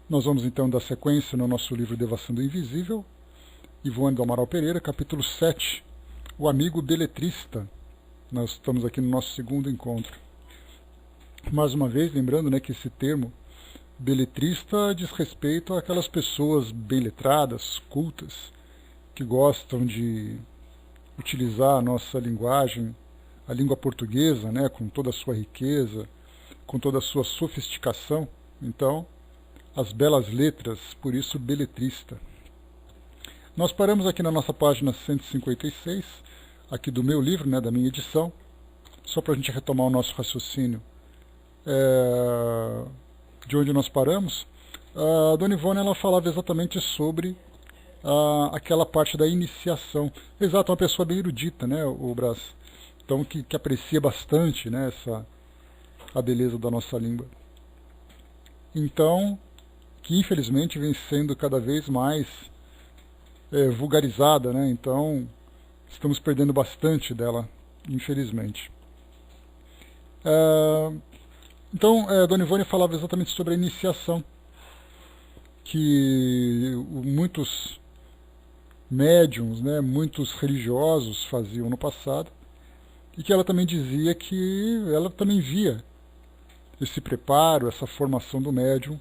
Nós vamos então dar sequência no nosso livro Devassando o Invisível, Ivone do Amaral Pereira, capítulo 7, O Amigo Beletrista. Nós estamos aqui no nosso segundo encontro. Mais uma vez, lembrando, né, que esse termo beletrista diz respeito àquelas pessoas bem letradas, cultas, que gostam de utilizar a nossa linguagem, a língua portuguesa, né, com toda a sua riqueza, com toda a sua sofisticação. Então, as belas letras, por isso beletrista. Nós paramos aqui na nossa página 156, aqui do meu livro, né, da minha edição, só para a gente retomar o nosso raciocínio. De onde nós paramos, a Dona Ivone, ela falava exatamente sobre aquela parte da iniciação. Exato, uma pessoa bem erudita, né, o Brás? Então, que aprecia bastante, né, a beleza da nossa língua. Então, que infelizmente vem sendo cada vez mais vulgarizada, né? Então estamos perdendo bastante dela, infelizmente. Então, Dona Ivone falava exatamente sobre a iniciação, que muitos médiuns, né, muitos religiosos faziam no passado, e que ela também dizia que ela também via esse preparo, essa formação do médium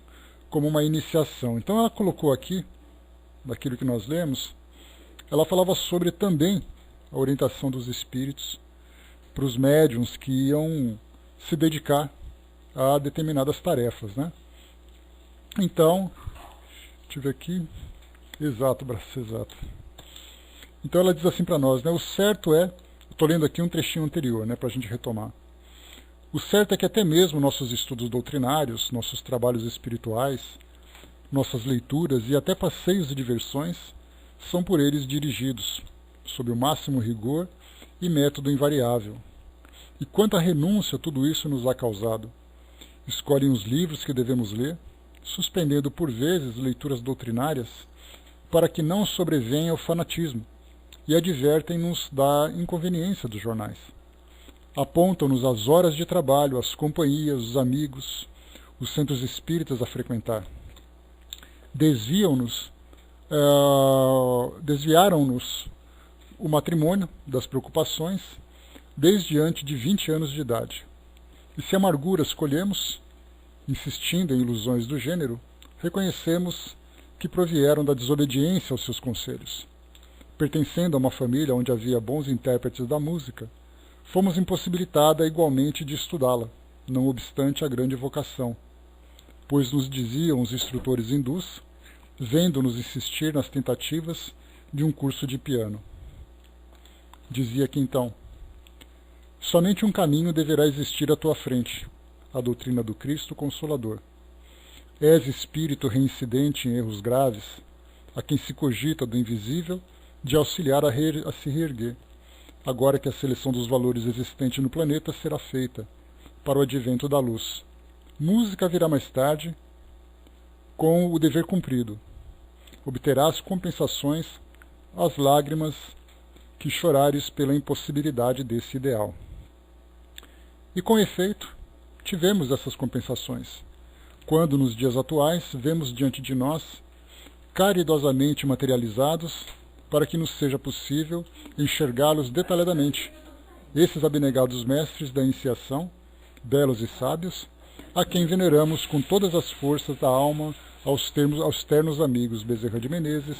como uma iniciação. Então ela colocou aqui, daquilo que nós lemos, ela falava sobre também a orientação dos espíritos para os médiuns que iam se dedicar a determinadas tarefas, né? Então, deixa eu ver aqui, exato. Então ela diz assim para nós, né? O certo é, estou lendo aqui um trechinho anterior, né, para a gente retomar. O certo é que até mesmo nossos estudos doutrinários, nossos trabalhos espirituais, nossas leituras e até passeios e diversões são por eles dirigidos, sob o máximo rigor e método invariável. E quanta renúncia tudo isso nos há causado. Escolhem os livros que devemos ler, suspendendo por vezes leituras doutrinárias, para que não sobrevenha o fanatismo, e advertem-nos da inconveniência dos jornais. Apontam-nos as horas de trabalho, as companhias, os amigos, os centros espíritas a frequentar. Desviaram-nos o matrimônio das preocupações desde antes de 20 anos de idade. E se amarguras colhemos, insistindo em ilusões do gênero, reconhecemos que provieram da desobediência aos seus conselhos. Pertencendo a uma família onde havia bons intérpretes da música, fomos impossibilitada igualmente de estudá-la, não obstante a grande vocação, pois nos diziam os instrutores hindus, vendo-nos insistir nas tentativas de um curso de piano. Dizia que então, somente um caminho deverá existir à tua frente, a doutrina do Cristo Consolador. És espírito reincidente em erros graves, a quem se cogita do invisível de auxiliar a se reerguer, agora que a seleção dos valores existentes no planeta será feita para o advento da luz. Música virá mais tarde, com o dever cumprido. Obterás compensações às lágrimas que chorares pela impossibilidade desse ideal. E com efeito, tivemos essas compensações, quando nos dias atuais vemos diante de nós, caridosamente materializados, para que nos seja possível enxergá-los detalhadamente, esses abnegados mestres da iniciação, belos e sábios, a quem veneramos com todas as forças da alma aos ternos amigos Bezerra de Menezes,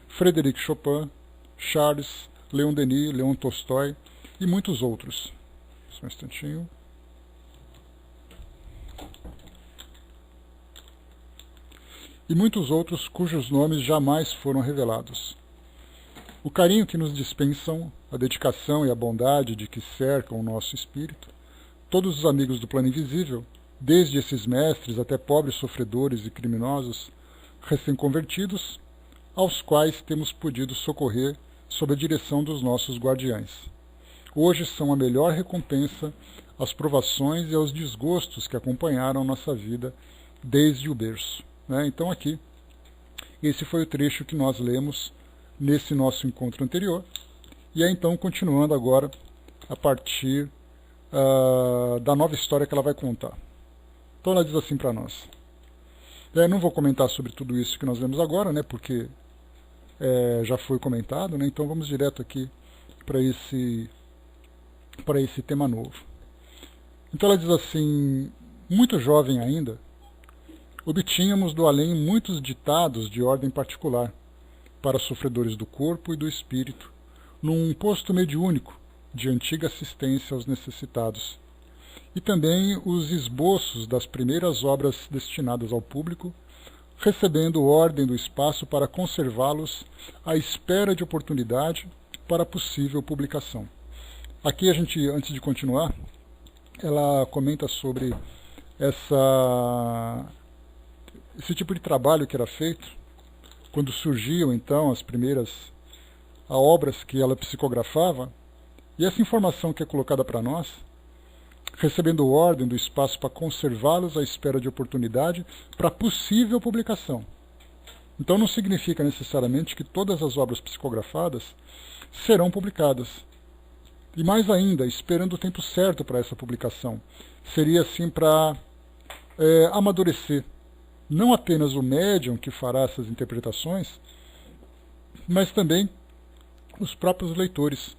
Frederic Chopin, Charles, Leon Denis, Leon Tolstói e muitos outros. Só um instantinho. E muitos outros cujos nomes jamais foram revelados. O carinho que nos dispensam, a dedicação e a bondade de que cercam o nosso espírito, todos os amigos do plano invisível, desde esses mestres até pobres sofredores e criminosos recém-convertidos, aos quais temos podido socorrer sob a direção dos nossos guardiães. Hoje são a melhor recompensa às provações e aos desgostos que acompanharam nossa vida desde o berço. Né? Então aqui, esse foi o trecho que nós lemos nesse nosso encontro anterior, e é então continuando agora a partir da nova história que ela vai contar. Então ela diz assim para nós: Não vou comentar sobre tudo isso que nós vemos agora, né, porque já foi comentado, né, então vamos direto aqui para esse tema novo. Então ela diz assim: muito jovem ainda, obtínhamos do além muitos ditados de ordem particular para sofredores do corpo e do espírito, num posto mediúnico de antiga assistência aos necessitados, e também os esboços das primeiras obras destinadas ao público, recebendo ordem do espaço para conservá-los à espera de oportunidade para possível publicação. Aqui a gente, antes de continuar, ela comenta sobre esse tipo de trabalho que era feito quando surgiam então as primeiras obras que ela psicografava, e essa informação que é colocada para nós, recebendo ordem do espaço para conservá-los à espera de oportunidade para possível publicação. Então não significa necessariamente que todas as obras psicografadas serão publicadas. E mais ainda, esperando o tempo certo para essa publicação. Seria assim para amadurecer não apenas o médium que fará essas interpretações, mas também os próprios leitores.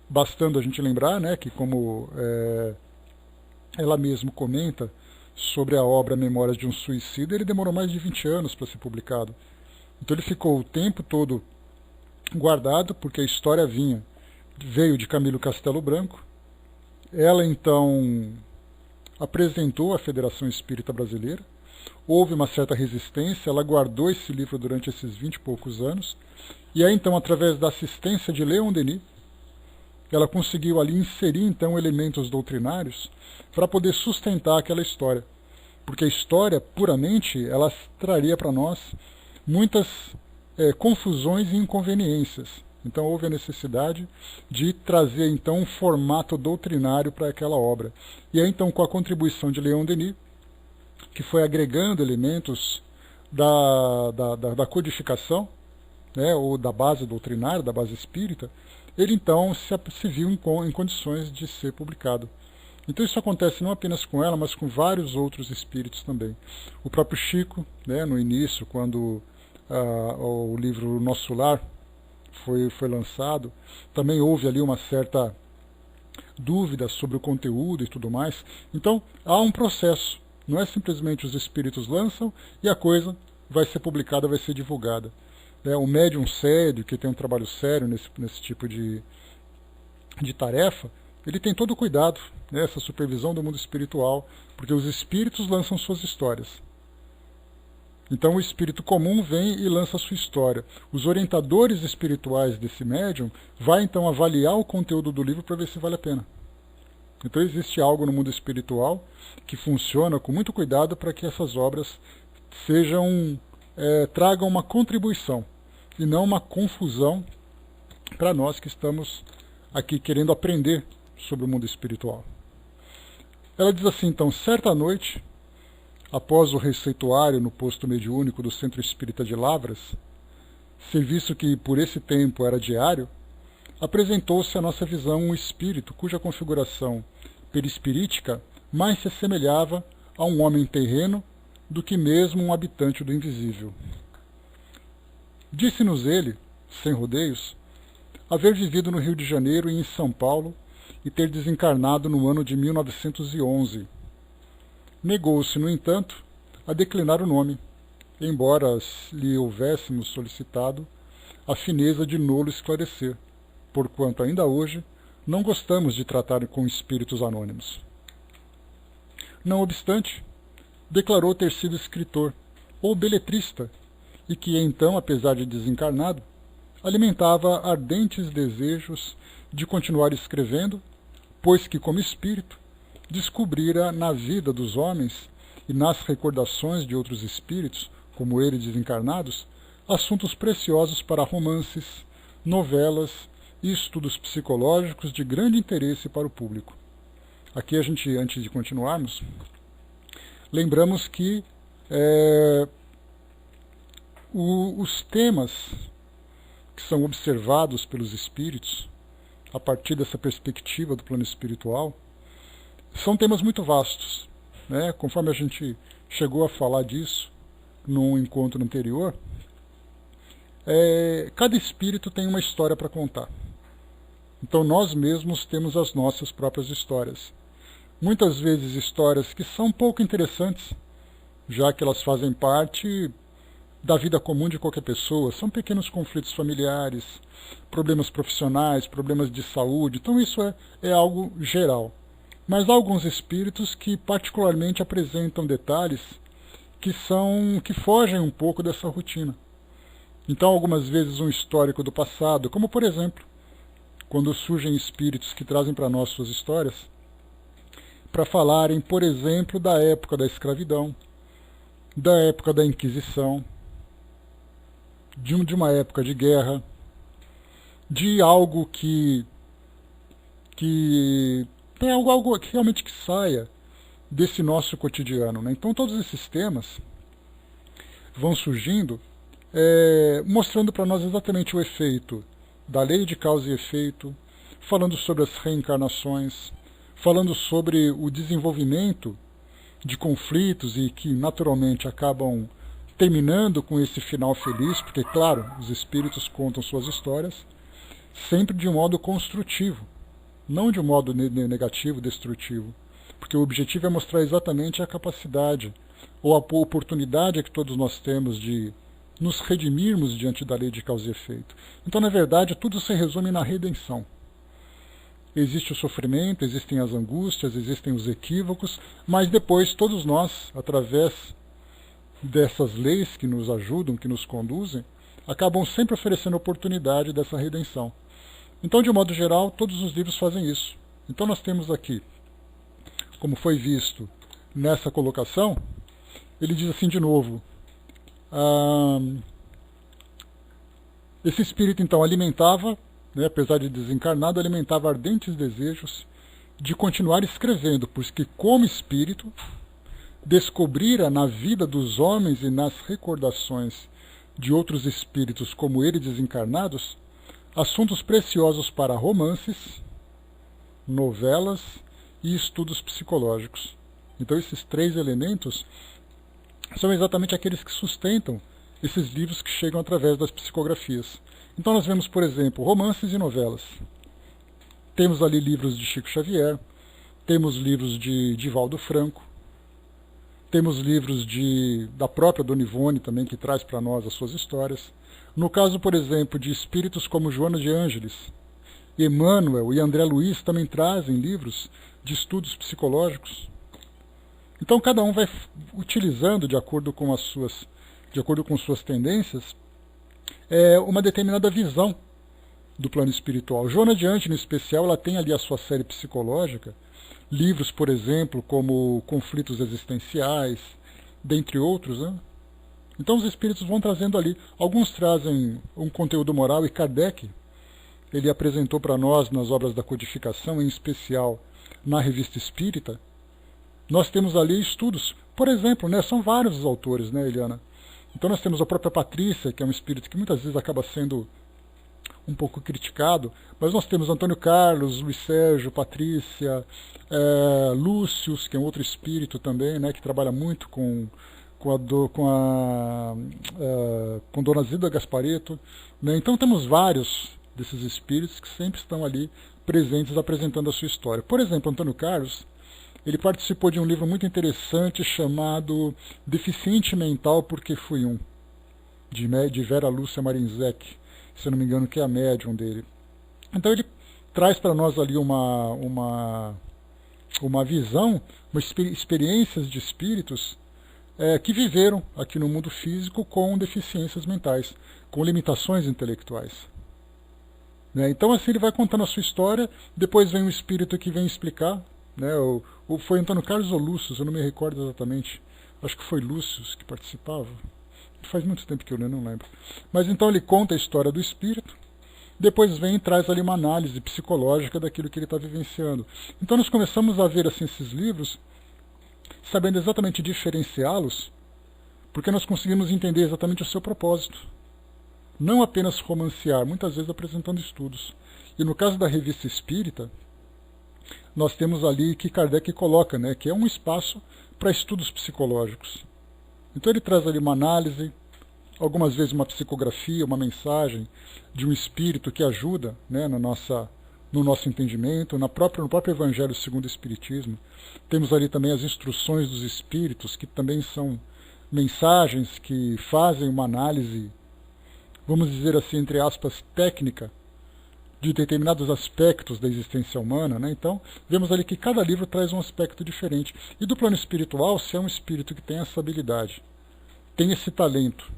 Bastando a gente lembrar, né, que como ela mesma comenta sobre a obra Memórias de um Suicida, ele demorou mais de 20 anos para ser publicado. Então ele ficou o tempo todo guardado, porque a história veio de Camilo Castelo Branco. Ela então apresentou à Federação Espírita Brasileira. Houve uma certa resistência, ela guardou esse livro durante esses 20 e poucos anos. E aí então, através da assistência de Leon Denis, ela conseguiu ali inserir então elementos doutrinários para poder sustentar aquela história. Porque a história, puramente, ela traria para nós muitas confusões e inconveniências. Então houve a necessidade de trazer então um formato doutrinário para aquela obra. E aí então, com a contribuição de Leon Denis, que foi agregando elementos da codificação, né, ou da base doutrinária, da base espírita, ele então se viu em condições de ser publicado. Então isso acontece não apenas com ela, mas com vários outros espíritos também. O próprio Chico, né, no início, quando o livro Nosso Lar foi lançado, também houve ali uma certa dúvida sobre o conteúdo e tudo mais. Então há um processo, não é simplesmente os espíritos lançam e a coisa vai ser publicada, vai ser divulgada. O médium sério, que tem um trabalho sério nesse tipo de tarefa, ele tem todo o cuidado, né, essa supervisão do mundo espiritual, porque os espíritos lançam suas histórias. Então o espírito comum vem e lança a sua história. Os orientadores espirituais desse médium vai então avaliar o conteúdo do livro para ver se vale a pena. Então existe algo no mundo espiritual que funciona com muito cuidado para que essas obras tragam uma contribuição e não uma confusão para nós que estamos aqui querendo aprender sobre o mundo espiritual. Ela diz assim, então: certa noite, após o receituário no posto mediúnico do Centro Espírita de Lavras, serviço que por esse tempo era diário, apresentou-se à nossa visão um espírito cuja configuração perispirítica mais se assemelhava a um homem terreno do que mesmo um habitante do invisível. Disse-nos ele, sem rodeios, haver vivido no Rio de Janeiro e em São Paulo e ter desencarnado no ano de 1911. Negou-se, no entanto, a declinar o nome, embora lhe houvéssemos solicitado a fineza de nolo esclarecer, porquanto ainda hoje não gostamos de tratar com espíritos anônimos. Não obstante, declarou ter sido escritor ou beletrista, e que então, apesar de desencarnado, alimentava ardentes desejos de continuar escrevendo, pois que, como espírito, descobrira na vida dos homens e nas recordações de outros espíritos, como ele desencarnados, assuntos preciosos para romances, novelas e estudos psicológicos de grande interesse para o público. Aqui a gente, antes de continuarmos, lembramos que os temas que são observados pelos espíritos, a partir dessa perspectiva do plano espiritual, são temas muito vastos, né? Conforme a gente chegou a falar disso num encontro anterior, cada espírito tem uma história para contar. Então nós mesmos temos as nossas próprias histórias. Muitas vezes histórias que são pouco interessantes, já que elas fazem parte da vida comum de qualquer pessoa. São pequenos conflitos familiares, problemas profissionais, problemas de saúde. Então isso é algo geral. Mas há alguns espíritos que particularmente apresentam detalhes que fogem um pouco dessa rotina. Então algumas vezes um histórico do passado, como por exemplo, quando surgem espíritos que trazem para nós suas histórias, para falarem, por exemplo, da época da escravidão, da época da Inquisição, de uma época de guerra, de algo que tem algo que realmente que saia desse nosso cotidiano, né? Então todos esses temas vão surgindo, mostrando para nós exatamente o efeito da lei de causa e efeito, falando sobre as reencarnações, falando sobre o desenvolvimento de conflitos e que naturalmente acabam terminando com esse final feliz, porque, claro, os espíritos contam suas histórias sempre de um modo construtivo, não de um modo negativo, destrutivo, porque o objetivo é mostrar exatamente a capacidade ou a oportunidade que todos nós temos de nos redimirmos diante da lei de causa e efeito. Então, na verdade, tudo se resume na redenção. Existe o sofrimento, existem as angústias, existem os equívocos, mas depois todos nós, através dessas leis que nos ajudam, que nos conduzem, acabam sempre oferecendo a oportunidade dessa redenção. Então, de um modo geral, todos os livros fazem isso. Então nós temos aqui, como foi visto nessa colocação, ele diz assim de novo, esse espírito então alimentava, apesar de desencarnado, alimentava ardentes desejos de continuar escrevendo, pois que como espírito descobrira na vida dos homens e nas recordações de outros espíritos como ele desencarnados, assuntos preciosos para romances, novelas e estudos psicológicos. Então esses três elementos são exatamente aqueles que sustentam esses livros que chegam através das psicografias. Então nós vemos, por exemplo, romances e novelas. Temos ali livros de Chico Xavier, temos livros de Divaldo Franco, temos livros da própria Dona Ivone também, que traz para nós as suas histórias. No caso, por exemplo, de espíritos como Joana de Ângeles, Emmanuel e André Luiz também trazem livros de estudos psicológicos. Então cada um vai utilizando, de acordo com suas tendências, uma determinada visão do plano espiritual. Joana de Ângeles, em especial, ela tem ali a sua série psicológica, livros, por exemplo, como Conflitos Existenciais, dentre outros, né? Então os espíritos vão trazendo ali. Alguns trazem um conteúdo moral, e Kardec, ele apresentou para nós nas obras da codificação, em especial na Revista Espírita, nós temos ali estudos. Por exemplo, são vários os autores, Eliana? Então nós temos a própria Patrícia, que é um espírito que muitas vezes acaba sendo um pouco criticado, mas nós temos Antônio Carlos, Luiz Sérgio, Patrícia, Lúcius, que é um outro espírito também, que trabalha muito com Dona Zilda Gasparetto. Então temos vários desses espíritos que sempre estão ali presentes apresentando a sua história. Por exemplo, Antônio Carlos, ele participou de um livro muito interessante chamado Deficiente Mental Porque Fui Um, de Vera Lúcia Marinzec, se eu não me engano, que é a médium dele. Então ele traz para nós ali uma visão, experiências de espíritos que viveram aqui no mundo físico com deficiências mentais, com limitações intelectuais. Então assim ele vai contando a sua história, depois vem um espírito que vem explicar, foi Antônio Carlos ou Lúcio, eu não me recordo exatamente, acho que foi Lúcio que participava, faz muito tempo que eu não lembro. Mas então ele conta a história do espírito, depois vem e traz ali uma análise psicológica daquilo que ele está vivenciando. Então nós começamos a ver assim esses livros, sabendo exatamente diferenciá-los, porque nós conseguimos entender exatamente o seu propósito. Não apenas romancear, muitas vezes apresentando estudos. E no caso da Revista Espírita, nós temos ali que Kardec coloca, que é um espaço para estudos psicológicos. Então ele traz ali uma análise, algumas vezes uma psicografia, uma mensagem de um espírito que ajuda, né, no nosso entendimento, no próprio Evangelho segundo o Espiritismo. Temos ali também as instruções dos espíritos, que também são mensagens que fazem uma análise, vamos dizer assim, entre aspas, técnica, de determinados aspectos da existência humana, né? Então, vemos ali que cada livro traz um aspecto diferente. E do plano espiritual, se é um espírito que tem essa habilidade, tem esse talento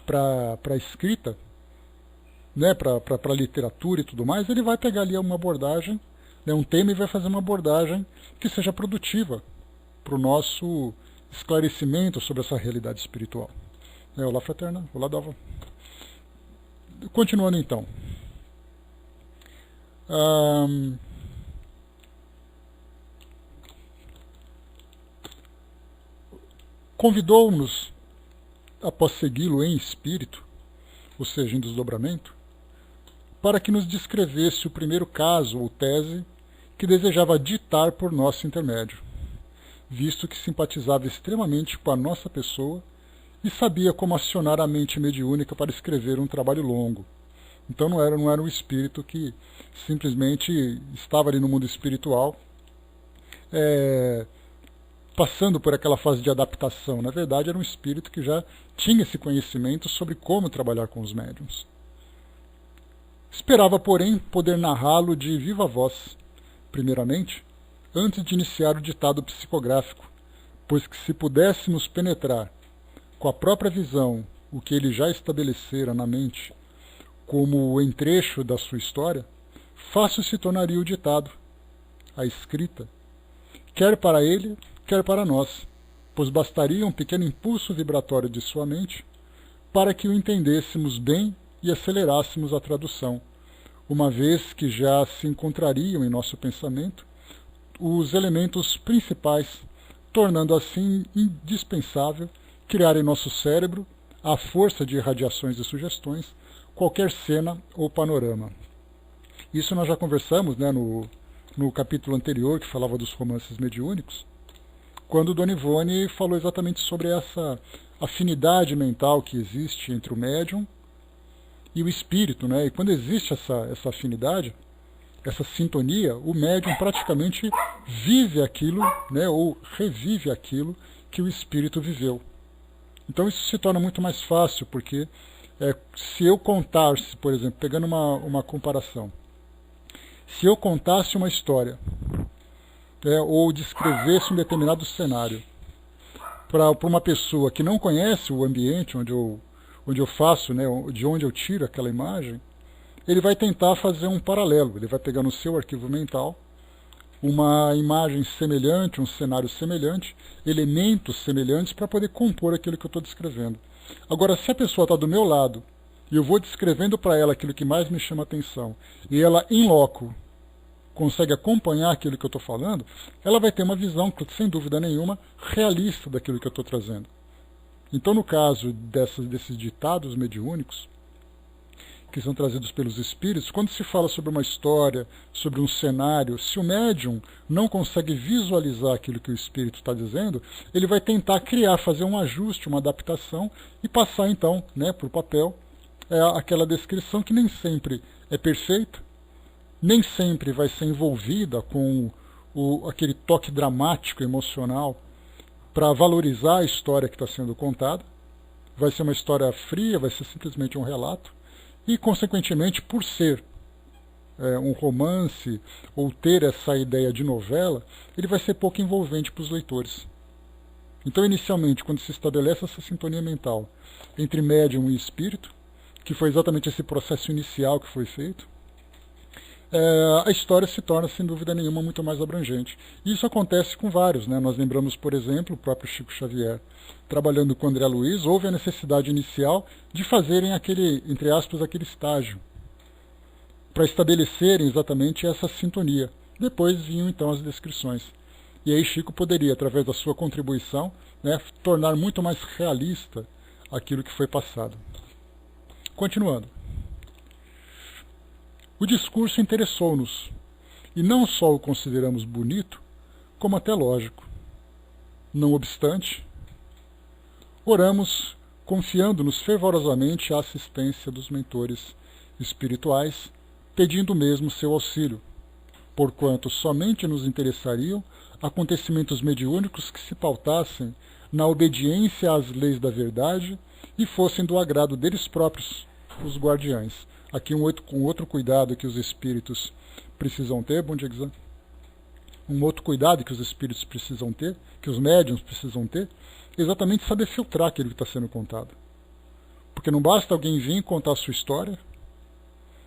para a escrita, né, para a literatura e tudo mais, ele vai pegar ali uma abordagem, né, um tema, e vai fazer uma abordagem que seja produtiva para o nosso esclarecimento sobre essa realidade espiritual. Olá, fraterna. Olá, Dalva. Continuando então. Convidou-nos, após segui-lo em espírito, ou seja, em desdobramento, para que nos descrevesse o primeiro caso ou tese que desejava ditar por nosso intermédio, visto que simpatizava extremamente com a nossa pessoa e sabia como acionar a mente mediúnica para escrever um trabalho longo. Então não era um espírito que simplesmente estava ali no mundo espiritual, passando por aquela fase de adaptação. Na verdade, era um espírito que já tinha esse conhecimento sobre como trabalhar com os médiuns. Esperava, porém, poder narrá-lo de viva voz, primeiramente, antes de iniciar o ditado psicográfico, pois que se pudéssemos penetrar com a própria visão o que ele já estabelecera na mente como o entrecho da sua história, fácil se tornaria o ditado, a escrita, quer para ele, quer para nós, pois bastaria um pequeno impulso vibratório de sua mente para que o entendêssemos bem e acelerássemos a tradução, uma vez que já se encontrariam em nosso pensamento os elementos principais, tornando assim indispensável criar em nosso cérebro, à força de irradiações e sugestões, qualquer cena ou panorama. Isso nós já conversamos, né, no capítulo anterior, que falava dos romances mediúnicos, quando Dona Ivone falou exatamente sobre essa afinidade mental que existe entre o médium e o espírito, né? E quando existe essa afinidade, essa sintonia, o médium praticamente vive aquilo, né, ou revive aquilo que o espírito viveu. Então isso se torna muito mais fácil, porque se eu contasse, por exemplo, pegando uma comparação, se eu contasse uma história, ou descrevesse um determinado cenário para uma pessoa que não conhece o ambiente onde eu faço, né, de onde eu tiro aquela imagem, ele vai tentar fazer um paralelo, ele vai pegar no seu arquivo mental uma imagem semelhante, um cenário semelhante, elementos semelhantes para poder compor aquilo que eu estou descrevendo. Agora, se a pessoa está do meu lado e eu vou descrevendo para ela aquilo que mais me chama atenção e ela, em loco, consegue acompanhar aquilo que eu estou falando, ela vai ter uma visão, sem dúvida nenhuma, realista daquilo que eu estou trazendo. Então, no caso desses ditados mediúnicos, que são trazidos pelos espíritos, quando se fala sobre uma história, sobre um cenário, se o médium não consegue visualizar aquilo que o espírito está dizendo, ele vai tentar fazer um ajuste, uma adaptação e passar então, né, para o papel aquela descrição que nem sempre é perfeita, nem sempre vai ser envolvida com aquele toque dramático, emocional, para valorizar a história que está sendo contada. Vai ser uma história fria, vai ser simplesmente um relato. E, consequentemente, por ser um romance ou ter essa ideia de novela, ele vai ser pouco envolvente para os leitores. Então, inicialmente, quando se estabelece essa sintonia mental entre médium e espírito, que foi exatamente esse processo inicial que foi feito, a história se torna, sem dúvida nenhuma, muito mais abrangente. E isso acontece com vários, né? Nós lembramos, por exemplo, o próprio Chico Xavier, trabalhando com André Luiz, houve a necessidade inicial de fazerem aquele, entre aspas, aquele estágio, para estabelecerem exatamente essa sintonia. Depois vinham, então, as descrições. E aí Chico poderia, através da sua contribuição, né, tornar muito mais realista aquilo que foi passado. Continuando. O discurso interessou-nos, e não só o consideramos bonito, como até lógico. Não obstante, oramos confiando-nos fervorosamente à assistência dos mentores espirituais, pedindo mesmo seu auxílio, porquanto somente nos interessariam acontecimentos mediúnicos que se pautassem na obediência às leis da verdade e fossem do agrado deles próprios, os guardiães. Aqui um outro cuidado que os espíritos precisam ter, bom dia, Guizan. Um outro cuidado que os espíritos precisam ter, que os médiuns precisam ter, é exatamente saber filtrar aquilo que está sendo contado. Porque não basta alguém vir contar a sua história,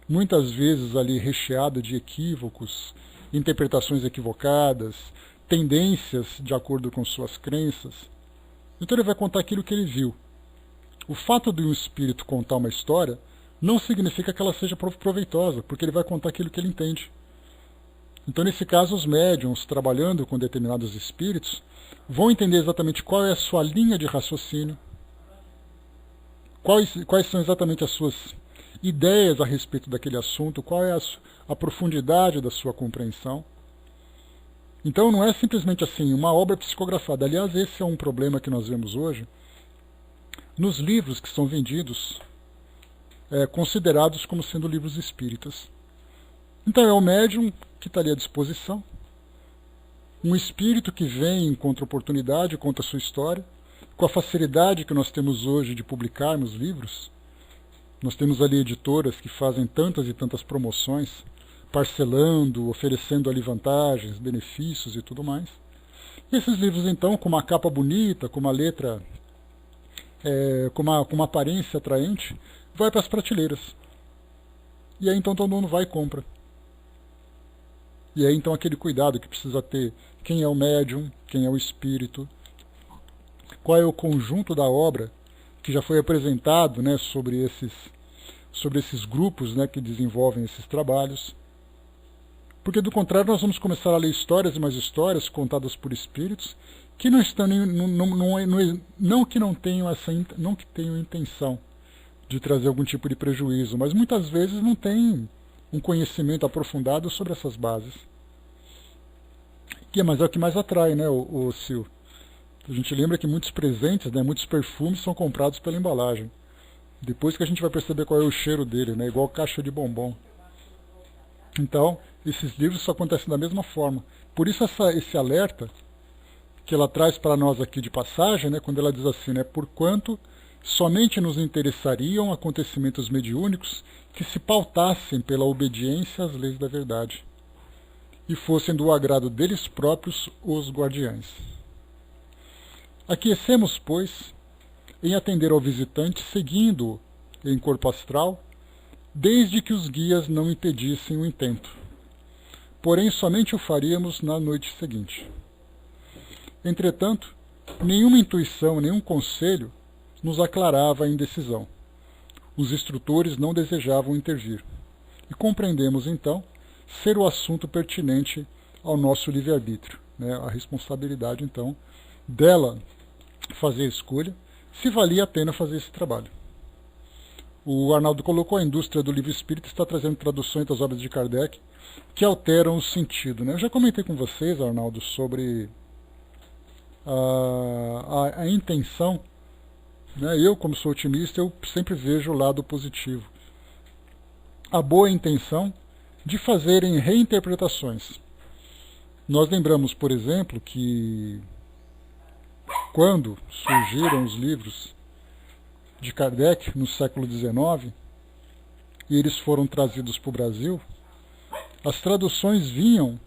muitas vezes ali recheada de equívocos, interpretações equivocadas, tendências de acordo com suas crenças. Então ele vai contar aquilo que ele viu. O fato de um espírito contar uma história não significa que ela seja proveitosa, porque ele vai contar aquilo que ele entende. Então, nesse caso, os médiuns, trabalhando com determinados espíritos, vão entender exatamente qual é a sua linha de raciocínio, quais são exatamente as suas ideias a respeito daquele assunto, qual é a profundidade da sua compreensão. Então, não é simplesmente assim, uma obra psicografada. Aliás, esse é um problema que nós vemos hoje nos livros que são vendidos, considerados como sendo livros espíritas. Então, é o médium que está ali à disposição, um espírito que vem, encontra oportunidade, conta a sua história, com a facilidade que nós temos hoje de publicarmos livros. Nós temos ali editoras que fazem tantas e tantas promoções, parcelando, oferecendo ali vantagens, benefícios e tudo mais. E esses livros, então, com uma capa bonita, com uma letra, com uma aparência atraente, vai para as prateleiras. E aí, então, todo mundo vai e compra. E aí, então, aquele cuidado que precisa ter, quem é o médium, quem é o espírito, qual é o conjunto da obra que já foi apresentado, né, sobre esses grupos, né, que desenvolvem esses trabalhos. Porque, do contrário, nós vamos começar a ler histórias e mais histórias contadas por espíritos que não estão, não que tenham intenção de trazer algum tipo de prejuízo, mas muitas vezes não têm um conhecimento aprofundado sobre essas bases. Mas é o que mais atrai, né, o Sil? A gente lembra que muitos presentes, né, muitos perfumes são comprados pela embalagem. Depois que a gente vai perceber qual é o cheiro dele, né, igual caixa de bombom. Então, esses livros só acontecem da mesma forma. Por isso esse alerta que ela traz para nós aqui de passagem, né, quando ela diz assim, né, porquanto somente nos interessariam acontecimentos mediúnicos que se pautassem pela obediência às leis da verdade e fossem do agrado deles próprios os guardiães. Aquecemos, pois, em atender ao visitante, seguindo-o em corpo astral, desde que os guias não impedissem o intento. Porém, somente o faríamos na noite seguinte. Entretanto, nenhuma intuição, nenhum conselho nos aclarava a indecisão. Os instrutores não desejavam intervir. E compreendemos, então, ser o assunto pertinente ao nosso livre-arbítrio, né? A responsabilidade, então, dela fazer a escolha, se valia a pena fazer esse trabalho. O Arnaldo colocou: a indústria do livro espírita está trazendo traduções das obras de Kardec que alteram o sentido, né? Eu já comentei com vocês, Arnaldo, sobre a intenção, né? Eu, como sou otimista, eu sempre vejo o lado positivo. A boa intenção de fazerem reinterpretações. Nós lembramos, por exemplo, que quando surgiram os livros de Kardec no século XIX e eles foram trazidos para o Brasil, as traduções vinham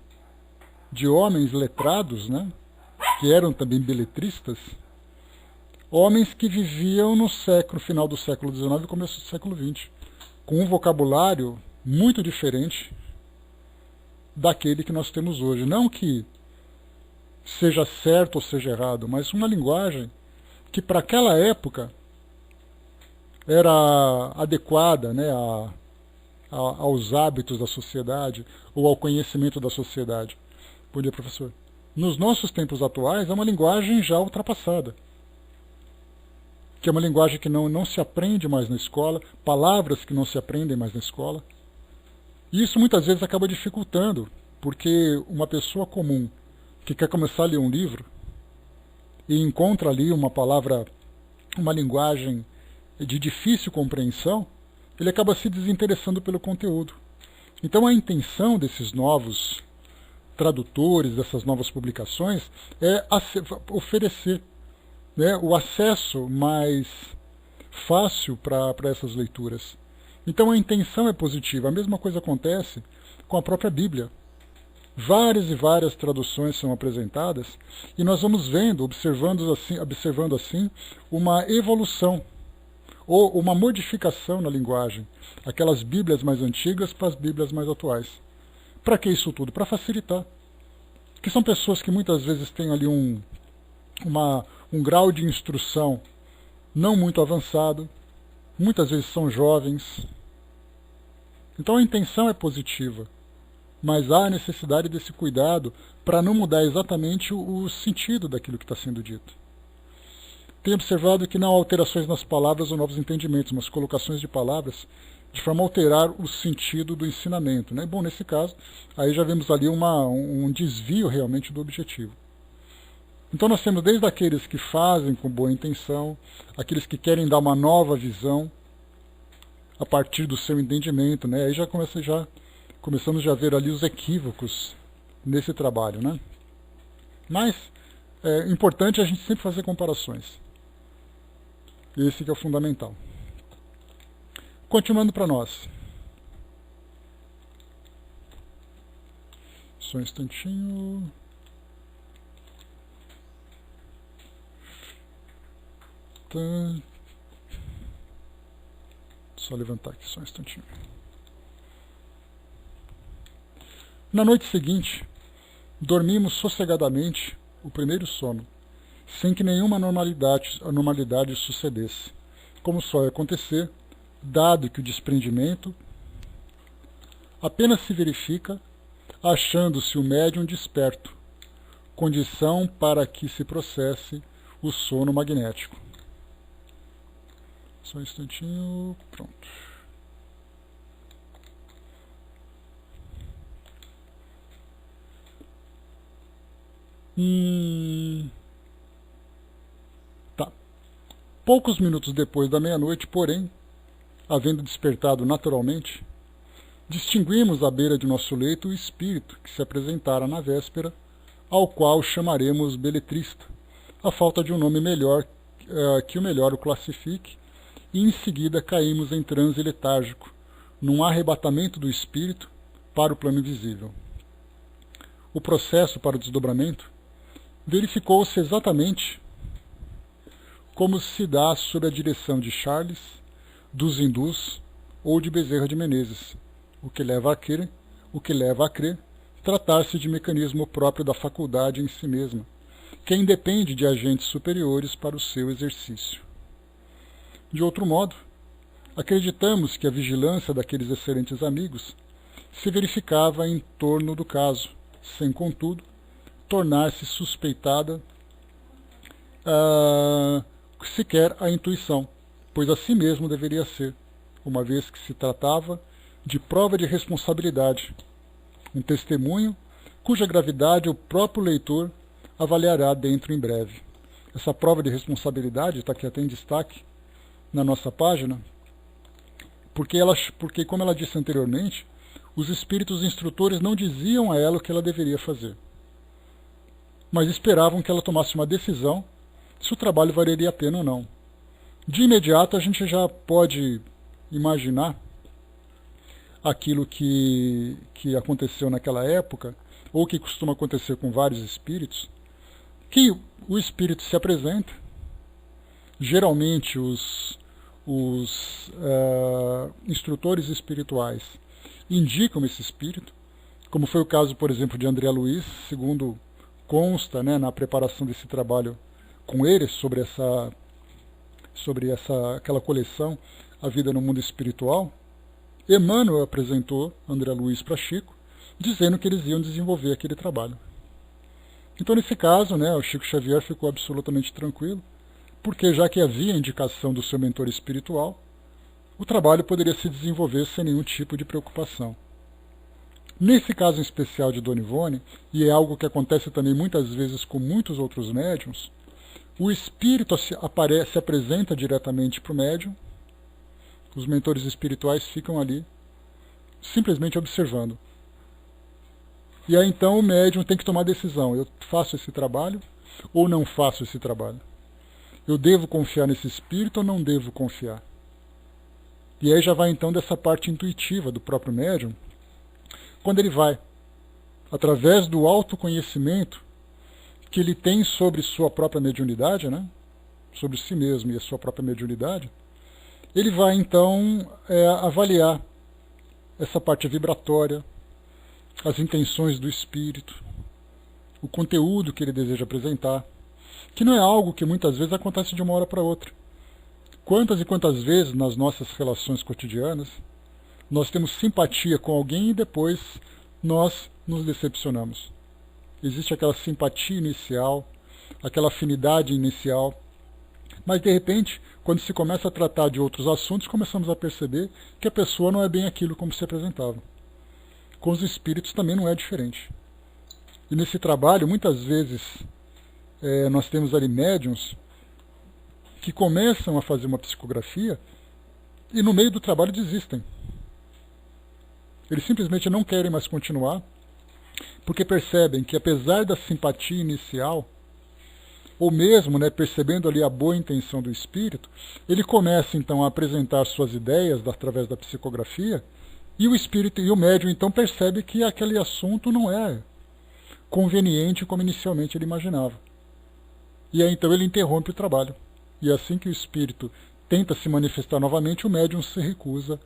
de homens letrados, né, que eram também beletristas, homens que viviam no final do século XIX e começo do século XX, com um vocabulário muito diferente daquele que nós temos hoje. Não que seja certo ou seja errado, mas uma linguagem que para aquela época era adequada, né, aos hábitos da sociedade ou ao conhecimento da sociedade. Bom dia, professor. Nos nossos tempos atuais é uma linguagem já ultrapassada, que é uma linguagem que não se aprende mais na escola, palavras que não se aprendem mais na escola. E isso muitas vezes acaba dificultando, porque uma pessoa comum que quer começar a ler um livro e encontra ali uma palavra uma linguagem de difícil compreensão, ele acaba se desinteressando pelo conteúdo. Então a intenção desses novos tradutores, dessas novas publicações, é oferecer, né, o acesso mais fácil para essas leituras. Então a intenção é positiva. A mesma coisa acontece com a própria Bíblia. Várias e várias traduções são apresentadas e nós vamos vendo, observando assim uma evolução ou uma modificação na linguagem. Aquelas Bíblias mais antigas para as Bíblias mais atuais. Para que isso tudo? Para facilitar. Que são pessoas que muitas vezes têm ali um grau de instrução não muito avançado, muitas vezes são jovens. Então a intenção é positiva, mas há a necessidade desse cuidado para não mudar exatamente o sentido daquilo que está sendo dito. Tenho observado que não há alterações nas palavras ou novos entendimentos, mas colocações de palavras de forma a alterar o sentido do ensinamento, né? Bom, nesse caso, aí já vemos ali um desvio realmente do objetivo. Então nós temos desde aqueles que fazem com boa intenção, aqueles que querem dar uma nova visão a partir do seu entendimento, né? Aí já começamos a ver ali os equívocos nesse trabalho, né? Mas é importante a gente sempre fazer comparações. Esse que é o fundamental. Continuando para nós. Só um instantinho. Só levantar aqui, só um instantinho. Na noite seguinte, dormimos sossegadamente o primeiro sono, sem que nenhuma anormalidade sucedesse, como só ia acontecer, dado que o desprendimento apenas se verifica achando-se o médium desperto, condição para que se processe o sono magnético. Só um instantinho, pronto. Tá. Poucos minutos depois da meia-noite, porém, havendo despertado naturalmente, distinguimos à beira de nosso leito o espírito que se apresentara na véspera, ao qual chamaremos beletrista, a falta de um nome melhor que o melhor o classifique, e em seguida caímos em transe letárgico, num arrebatamento do espírito para o plano invisível. O processo para o desdobramento verificou-se exatamente como se dá sob a direção de Charles, dos hindus ou de Bezerra de Menezes, o que leva a crer tratar-se de mecanismo próprio da faculdade em si mesma, que independe de agentes superiores para o seu exercício. De outro modo, acreditamos que a vigilância daqueles excelentes amigos se verificava em torno do caso, sem, contudo, tornar-se suspeitada sequer a intuição, pois assim mesmo deveria ser, uma vez que se tratava de prova de responsabilidade, um testemunho cuja gravidade o próprio leitor avaliará dentro em breve. Essa prova de responsabilidade está aqui até em destaque na nossa página, porque, como ela disse anteriormente, os espíritos instrutores não diziam a ela o que ela deveria fazer, mas esperavam que ela tomasse uma decisão se o trabalho valeria a pena ou não. De imediato a gente já pode imaginar aquilo que aconteceu naquela época, ou que costuma acontecer com vários espíritos, que o espírito se apresenta, geralmente os instrutores espirituais indicam esse espírito, como foi o caso, por exemplo, de André Luiz, segundo consta, né, na preparação desse trabalho com ele, sobre aquela coleção A Vida no Mundo Espiritual. Emmanuel apresentou André Luiz para Chico, dizendo que eles iam desenvolver aquele trabalho. Então, nesse caso, né, o Chico Xavier ficou absolutamente tranquilo, porque já que havia indicação do seu mentor espiritual, o trabalho poderia se desenvolver sem nenhum tipo de preocupação. Nesse caso em especial de Dona Ivone, e é algo que acontece também muitas vezes com muitos outros médiuns, o espírito se apresenta diretamente para o médium, os mentores espirituais ficam ali simplesmente observando. E aí então o médium tem que tomar a decisão: eu faço esse trabalho ou não faço esse trabalho? Eu devo confiar nesse espírito ou não devo confiar? E aí já vai então dessa parte intuitiva do próprio médium, quando ele vai, através do autoconhecimento que ele tem sobre sua própria mediunidade, né? Sobre si mesmo e a sua própria mediunidade, ele vai então avaliar essa parte vibratória, as intenções do espírito, o conteúdo que ele deseja apresentar, que não é algo que muitas vezes acontece de uma hora para outra. Quantas e quantas vezes nas nossas relações cotidianas nós temos simpatia com alguém e depois nós nos decepcionamos. Existe aquela simpatia inicial, aquela afinidade inicial, mas de repente, quando se começa a tratar de outros assuntos, começamos a perceber que a pessoa não é bem aquilo como se apresentava. Com os espíritos também não é diferente. E nesse trabalho, muitas vezes, nós temos ali médiuns que começam a fazer uma psicografia e no meio do trabalho desistem. Eles simplesmente não querem mais continuar, porque percebem que apesar da simpatia inicial, ou mesmo percebendo ali a boa intenção do espírito, ele começa então a apresentar suas ideias através da psicografia, e o espírito e o médium então percebe que aquele assunto não é conveniente como inicialmente ele imaginava. E aí então ele interrompe o trabalho. E assim que o espírito tenta se manifestar novamente, o médium se recusa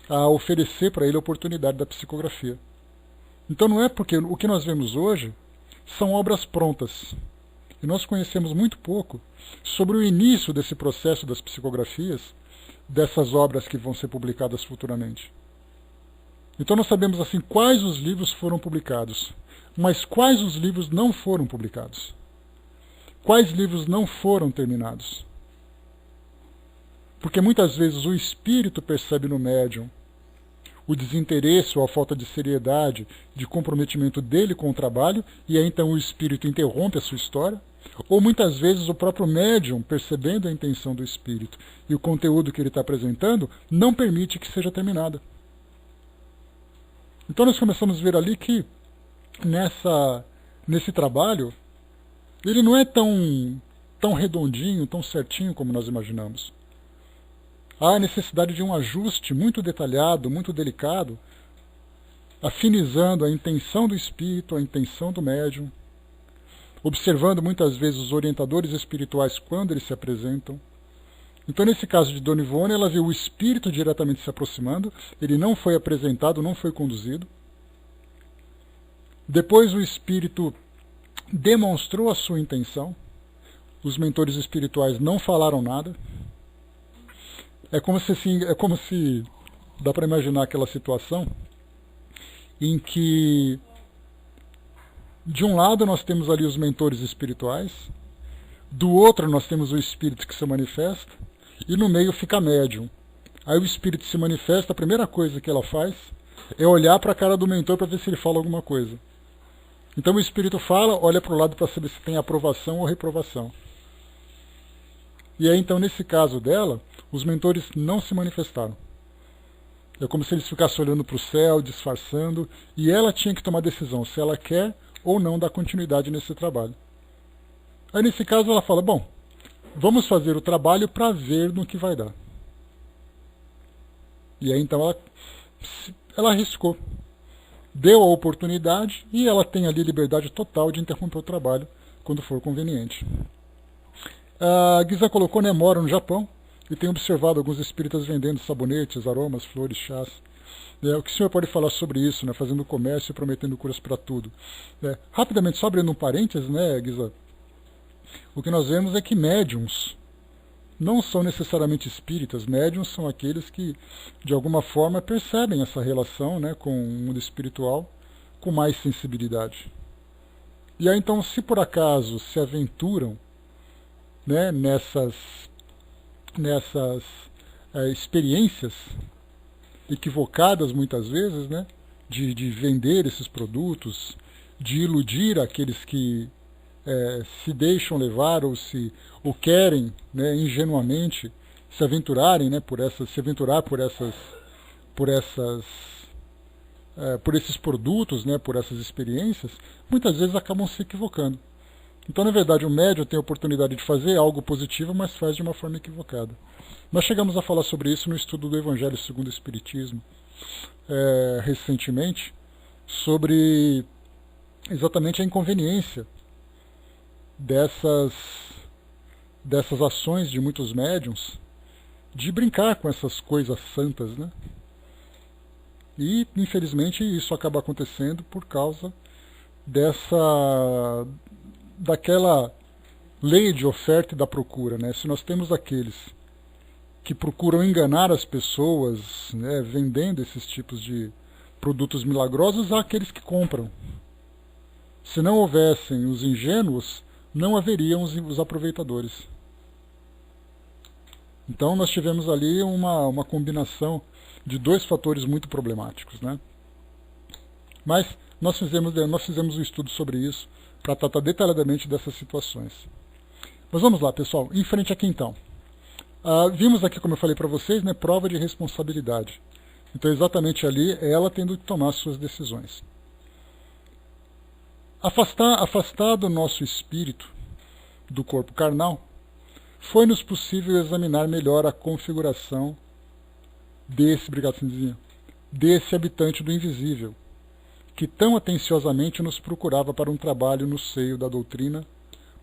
a oferecer para ele a oportunidade da psicografia. Então não é porque o que nós vemos hoje são obras prontas. E nós conhecemos muito pouco sobre o início desse processo das psicografias, dessas obras que vão ser publicadas futuramente. Então nós sabemos assim quais os livros foram publicados, mas quais os livros não foram publicados? Quais livros não foram terminados? Porque muitas vezes o espírito percebe no médium o desinteresse ou a falta de seriedade, de comprometimento dele com o trabalho, e aí então o espírito interrompe a sua história, ou muitas vezes o próprio médium, percebendo a intenção do espírito e o conteúdo que ele está apresentando, não permite que seja terminada. Então nós começamos a ver ali que nesse trabalho, ele não é tão redondinho, tão certinho como nós imaginamos. Há a necessidade de um ajuste muito detalhado, muito delicado, afinizando a intenção do espírito, a intenção do médium, observando muitas vezes os orientadores espirituais quando eles se apresentam. Então, nesse caso de Dona Ivone, ela viu o espírito diretamente se aproximando, ele não foi apresentado, não foi conduzido. Depois o espírito demonstrou a sua intenção, os mentores espirituais não falaram nada. É como se dá para imaginar aquela situação em que de um lado nós temos ali os mentores espirituais, do outro nós temos o espírito que se manifesta, e no meio fica a médium. Aí o espírito se manifesta, a primeira coisa que ela faz é olhar para a cara do mentor para ver se ele fala alguma coisa. Então o espírito fala, olha para o lado para saber se tem aprovação ou reprovação. E aí então nesse caso dela, os mentores não se manifestaram. É como se eles ficassem olhando para o céu, disfarçando, e ela tinha que tomar decisão se ela quer ou não dar continuidade nesse trabalho. Aí nesse caso ela fala, bom, vamos fazer o trabalho para ver no que vai dar. E aí então ela arriscou. Deu a oportunidade e ela tem ali liberdade total de interromper o trabalho quando for conveniente. A Guisa colocou, mora no Japão e tem observado alguns espíritas vendendo sabonetes, aromas, flores, chás. O que o senhor pode falar sobre isso, fazendo comércio e prometendo curas para tudo? Rapidamente, só abrindo um parênteses, Guisa, o que nós vemos é que médiums não são necessariamente espíritas. Médiums são aqueles que, de alguma forma, percebem essa relação com o mundo espiritual com mais sensibilidade. E aí, então, se por acaso se aventuram nessas experiências equivocadas muitas vezes, de vender esses produtos, de iludir aqueles que se deixam levar ou querem, né, ingenuamente se aventurarem, né, se aventurar por esses produtos, né, por essas experiências, muitas vezes acabam se equivocando. Então, na verdade, o médium tem a oportunidade de fazer algo positivo, mas faz de uma forma equivocada. Nós chegamos a falar sobre isso no estudo do Evangelho segundo o Espiritismo, recentemente, sobre exatamente a inconveniência dessas ações de muitos médiuns de brincar com essas coisas santas, né? E, infelizmente, isso acaba acontecendo por causa daquela lei de oferta e da procura, né? Se nós temos aqueles que procuram enganar as pessoas, né, vendendo esses tipos de produtos milagrosos, há aqueles que compram. Se não houvessem os ingênuos, não haveriam os aproveitadores. Então nós tivemos ali uma combinação de dois fatores muito problemáticos, né? Mas nós fizemos um estudo sobre isso para tratar detalhadamente dessas situações. Mas vamos lá, pessoal, em frente aqui então. Vimos aqui, como eu falei para vocês, né, prova de responsabilidade. Então exatamente ali ela tendo que tomar suas decisões. Afastado o nosso espírito do corpo carnal, foi-nos possível examinar melhor a configuração desse habitante do invisível, que tão atenciosamente nos procurava para um trabalho no seio da doutrina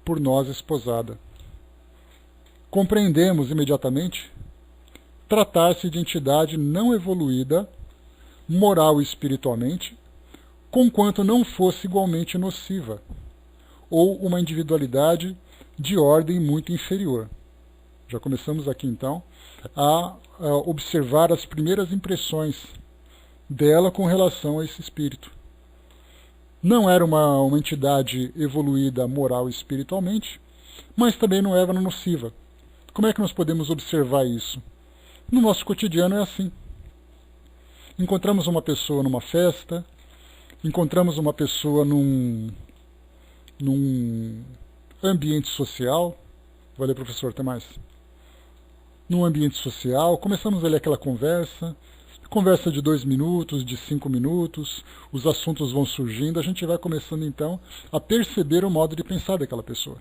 por nós esposada. Compreendemos imediatamente tratar-se de entidade não evoluída, moral e espiritualmente, conquanto não fosse igualmente nociva, ou uma individualidade de ordem muito inferior. Já começamos aqui então a observar as primeiras impressões dela com relação a esse espírito. Não era uma entidade evoluída moral e espiritualmente, mas também não era nociva. Como é que nós podemos observar isso? No nosso cotidiano é assim. Encontramos uma pessoa numa festa, encontramos uma pessoa num ambiente social. Valeu, professor, até mais. Num ambiente social, começamos ali aquela conversa de 2 minutos, de 5 minutos, os assuntos vão surgindo, a gente vai começando então a perceber o modo de pensar daquela pessoa.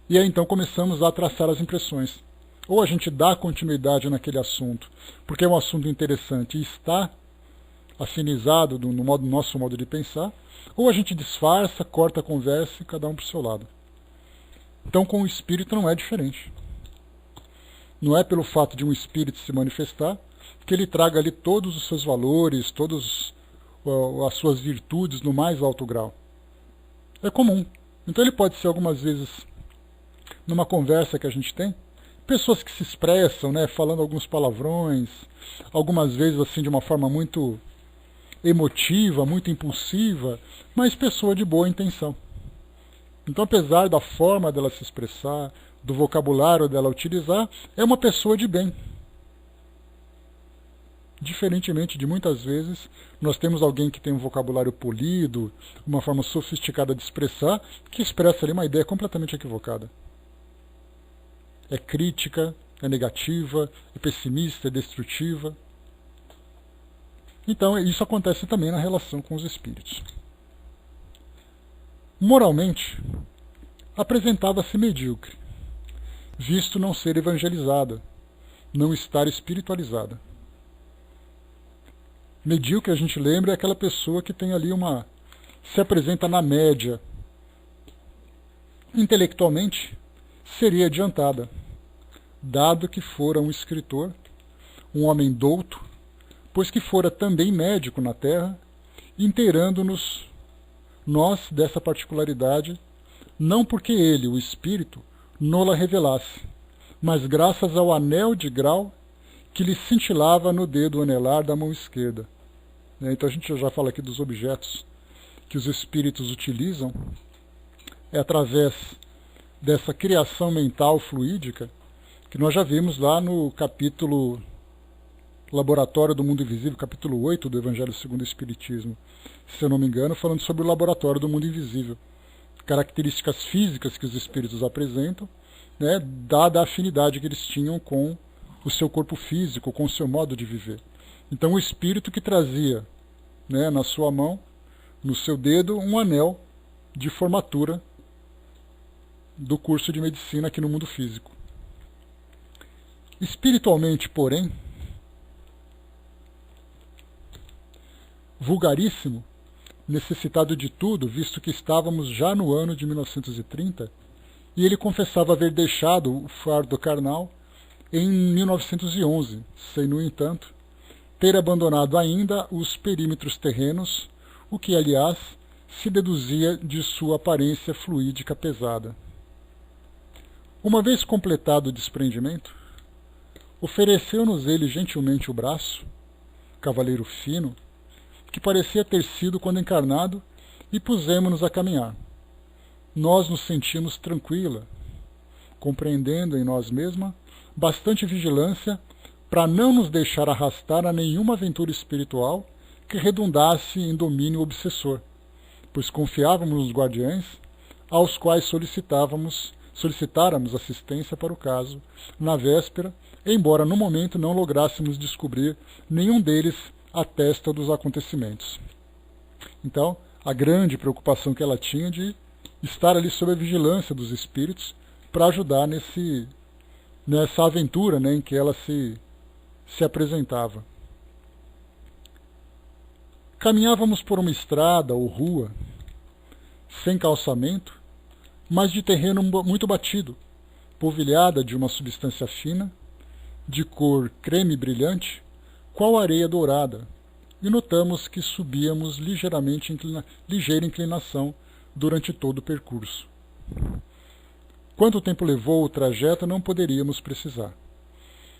E aí então começamos a traçar as impressões. Ou a gente dá continuidade naquele assunto, porque é um assunto interessante e está afinizado no nosso modo de pensar, ou a gente disfarça, corta a conversa e cada um para o seu lado. Então com o espírito não é diferente. Não é pelo fato de um espírito se manifestar que ele traga ali todos os seus valores, todas as suas virtudes no mais alto grau. É comum. Então ele pode ser algumas vezes, numa conversa que a gente tem, pessoas que se expressam, né, falando alguns palavrões, algumas vezes assim de uma forma muito emotiva, muito impulsiva, mas pessoa de boa intenção. Então, apesar da forma dela se expressar, do vocabulário dela utilizar, é uma pessoa de bem. Diferentemente de muitas vezes, nós temos alguém que tem um vocabulário polido, uma forma sofisticada de expressar, que expressa ali uma ideia completamente equivocada. É crítica, é negativa, é pessimista, é destrutiva. Então, isso acontece também na relação com os espíritos. Moralmente, apresentava-se medíocre, visto não ser evangelizada, não estar espiritualizada. Medíocre, a gente lembra, é aquela pessoa que tem ali se apresenta na média. Intelectualmente, seria adiantada, dado que fora um escritor, um homem douto, pois que fora também médico na terra, inteirando-nos nós dessa particularidade, não porque ele, o espírito, nola revelasse, mas graças ao anel de grau que lhe cintilava no dedo anelar da mão esquerda. Então a gente já fala aqui dos objetos que os espíritos utilizam, é através dessa criação mental fluídica, que nós já vimos lá no capítulo Laboratório do Mundo Invisível, capítulo 8 do Evangelho segundo o Espiritismo, se eu não me engano, falando sobre o laboratório do mundo invisível. Características físicas que os espíritos apresentam, né, dada a afinidade que eles tinham com o seu corpo físico, com o seu modo de viver. Então o espírito que trazia, né, na sua mão, no seu dedo, um anel de formatura do curso de medicina aqui no mundo físico. Espiritualmente, porém, vulgaríssimo, necessitado de tudo, visto que estávamos já no ano de 1930, e ele confessava haver deixado o fardo carnal em 1911, sem, no entanto, ter abandonado ainda os perímetros terrenos, o que, aliás, se deduzia de sua aparência fluídica pesada. Uma vez completado o desprendimento, ofereceu-nos ele gentilmente o braço, cavaleiro fino, que parecia ter sido quando encarnado, e pusemos-nos a caminhar. Nós nos sentimos tranquila, compreendendo em nós mesma bastante vigilância para não nos deixar arrastar a nenhuma aventura espiritual que redundasse em domínio obsessor, pois confiávamos nos guardiães, aos quais solicitáramos assistência para o caso, na véspera, embora no momento não lográssemos descobrir nenhum deles a testa dos acontecimentos. Então, a grande preocupação que ela tinha de estar ali sob a vigilância dos espíritos para ajudar nessa aventura, né, em que ela se apresentava. Caminhávamos por uma estrada ou rua, sem calçamento, mas de terreno muito batido, polvilhada de uma substância fina, de cor creme brilhante, qual areia dourada, e notamos que subíamos ligeira inclinação durante todo o percurso. Quanto tempo levou o trajeto não poderíamos precisar.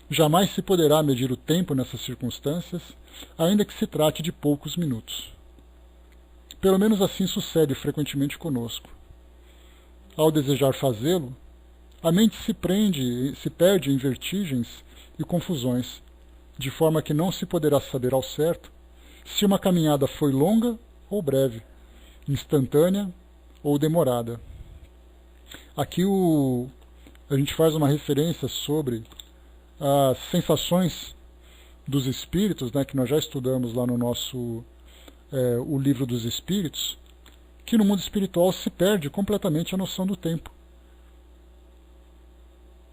Jamais se poderá medir o tempo nessas circunstâncias, ainda que se trate de poucos minutos. Pelo menos assim sucede frequentemente conosco. Ao desejar fazê-lo, a mente se perde em vertigens e confusões, de forma que não se poderá saber ao certo se uma caminhada foi longa ou breve, instantânea ou demorada. Aqui a gente faz uma referência sobre as sensações dos espíritos, né, que nós já estudamos lá no nosso o livro dos espíritos, que no mundo espiritual se perde completamente a noção do tempo.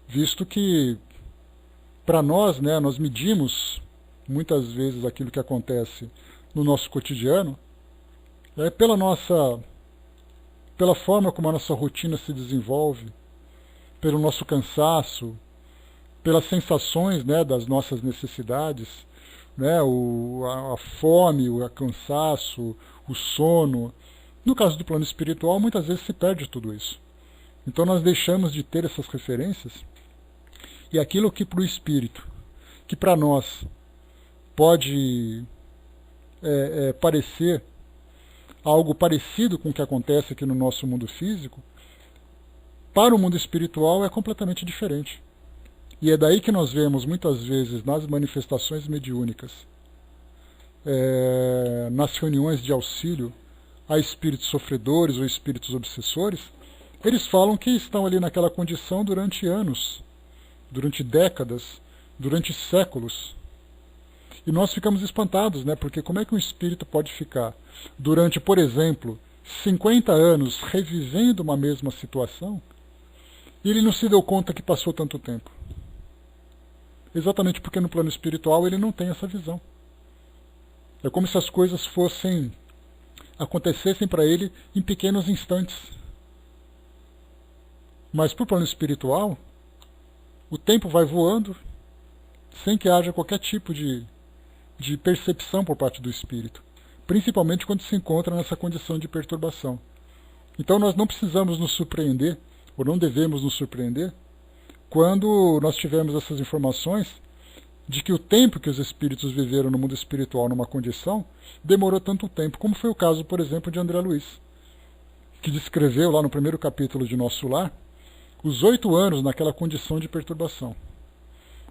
Visto que, para nós, né, nós medimos muitas vezes aquilo que acontece no nosso cotidiano pela forma como a nossa rotina se desenvolve, pelo nosso cansaço, pelas sensações, né, das nossas necessidades, né, a fome, o cansaço, o sono. No caso do plano espiritual, muitas vezes se perde tudo isso. Então nós deixamos de ter essas referências, e aquilo que para o espírito, que para nós pode parecer algo parecido com o que acontece aqui no nosso mundo físico, para o mundo espiritual é completamente diferente. E é daí que nós vemos muitas vezes nas manifestações mediúnicas, nas reuniões de auxílio a espíritos sofredores ou espíritos obsessores, eles falam que estão ali naquela condição durante anos, durante décadas, durante séculos. E nós ficamos espantados, né? Porque como é que um espírito pode ficar durante, por exemplo, 50 anos revivendo uma mesma situação e ele não se deu conta que passou tanto tempo? Exatamente porque no plano espiritual ele não tem essa visão. É como se as coisas acontecessem para ele em pequenos instantes. Mas para o plano espiritual, o tempo vai voando sem que haja qualquer tipo de percepção por parte do espírito, principalmente quando se encontra nessa condição de perturbação. Então nós não precisamos nos surpreender, ou não devemos nos surpreender, quando nós tivermos essas informações de que o tempo que os espíritos viveram no mundo espiritual numa condição demorou tanto tempo, como foi o caso, por exemplo, de André Luiz, que descreveu lá no primeiro capítulo de Nosso Lar os 8 anos naquela condição de perturbação.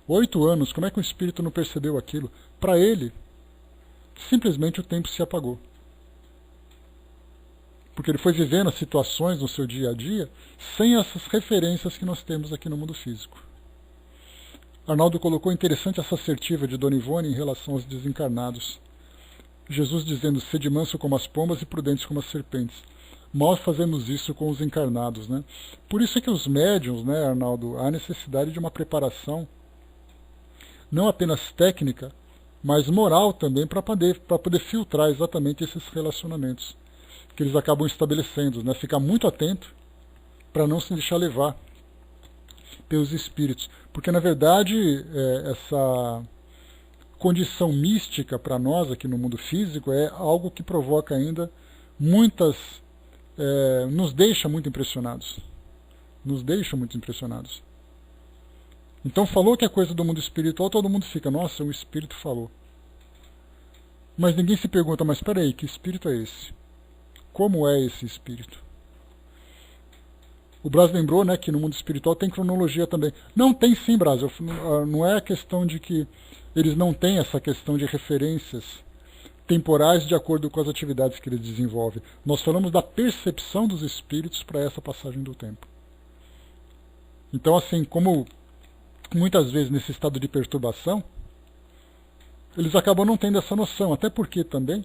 8 anos, como é que o espírito não percebeu aquilo? Para ele, simplesmente o tempo se apagou. Porque ele foi vivendo as situações no seu dia a dia sem essas referências que nós temos aqui no mundo físico. Arnaldo colocou interessante essa assertiva de Dona Ivone em relação aos desencarnados. Jesus dizendo, sede manso como as pombas e prudentes como as serpentes. Nós fazemos isso com os encarnados, né? Por isso é que os médiuns, né, Arnaldo, há necessidade de uma preparação, não apenas técnica, mas moral também, para poder filtrar exatamente esses relacionamentos que eles acabam estabelecendo, né? Ficar muito atento para não se deixar levar pelos espíritos. Porque, na verdade, essa condição mística para nós aqui no mundo físico é algo que provoca ainda muitas... nos deixa muito impressionados. Nos deixa muito impressionados. Então falou que é coisa do mundo espiritual, todo mundo fica, nossa, o espírito falou. Mas ninguém se pergunta, mas espera aí, que espírito é esse? Como é esse espírito? O Braz lembrou, né, que no mundo espiritual tem cronologia também. Não, tem sim, Braz. Não é a questão de que eles não têm essa questão de referências temporais de acordo com as atividades que eles desenvolvem. Nós falamos da percepção dos espíritos para essa passagem do tempo. Então, assim, como muitas vezes nesse estado de perturbação, eles acabam não tendo essa noção, até porque também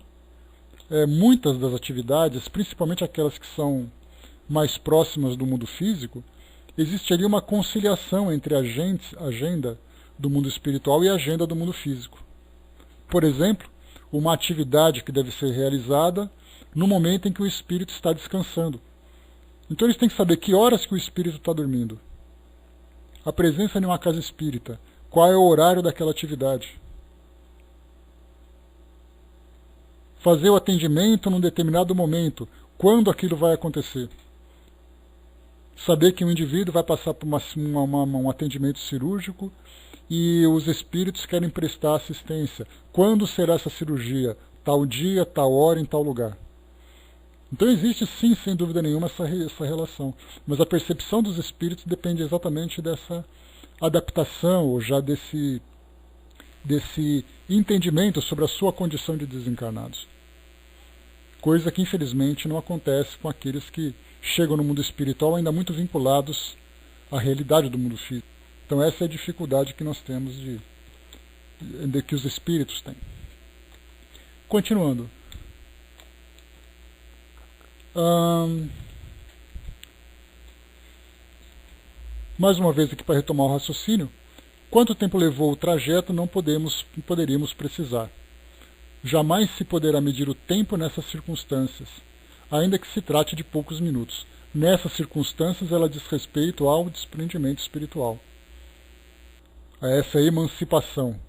muitas das atividades, principalmente aquelas que são mais próximas do mundo físico, existe ali uma conciliação entre a agenda do mundo espiritual e a agenda do mundo físico. Por exemplo, uma atividade que deve ser realizada no momento em que o espírito está descansando. Então eles têm que saber que horas que o espírito está dormindo. A presença em uma casa espírita, qual é o horário daquela atividade. Fazer o atendimento num determinado momento, quando aquilo vai acontecer. Saber que um indivíduo vai passar por um atendimento cirúrgico e os espíritos querem prestar assistência. Quando será essa cirurgia? Tal dia, tal hora, em tal lugar. Então existe sim, sem dúvida nenhuma, essa relação. Mas a percepção dos espíritos depende exatamente dessa adaptação, ou já desse entendimento sobre a sua condição de desencarnados. Coisa que infelizmente não acontece com aqueles que chegam no mundo espiritual ainda muito vinculados à realidade do mundo físico. Então essa é a dificuldade que nós temos que os espíritos têm. Continuando. Mais uma vez aqui para retomar o raciocínio. Quanto tempo levou o trajeto não poderíamos precisar. Jamais se poderá medir o tempo nessas circunstâncias, ainda que se trate de poucos minutos. Nessas circunstâncias, ela diz respeito ao desprendimento espiritual, a essa emancipação.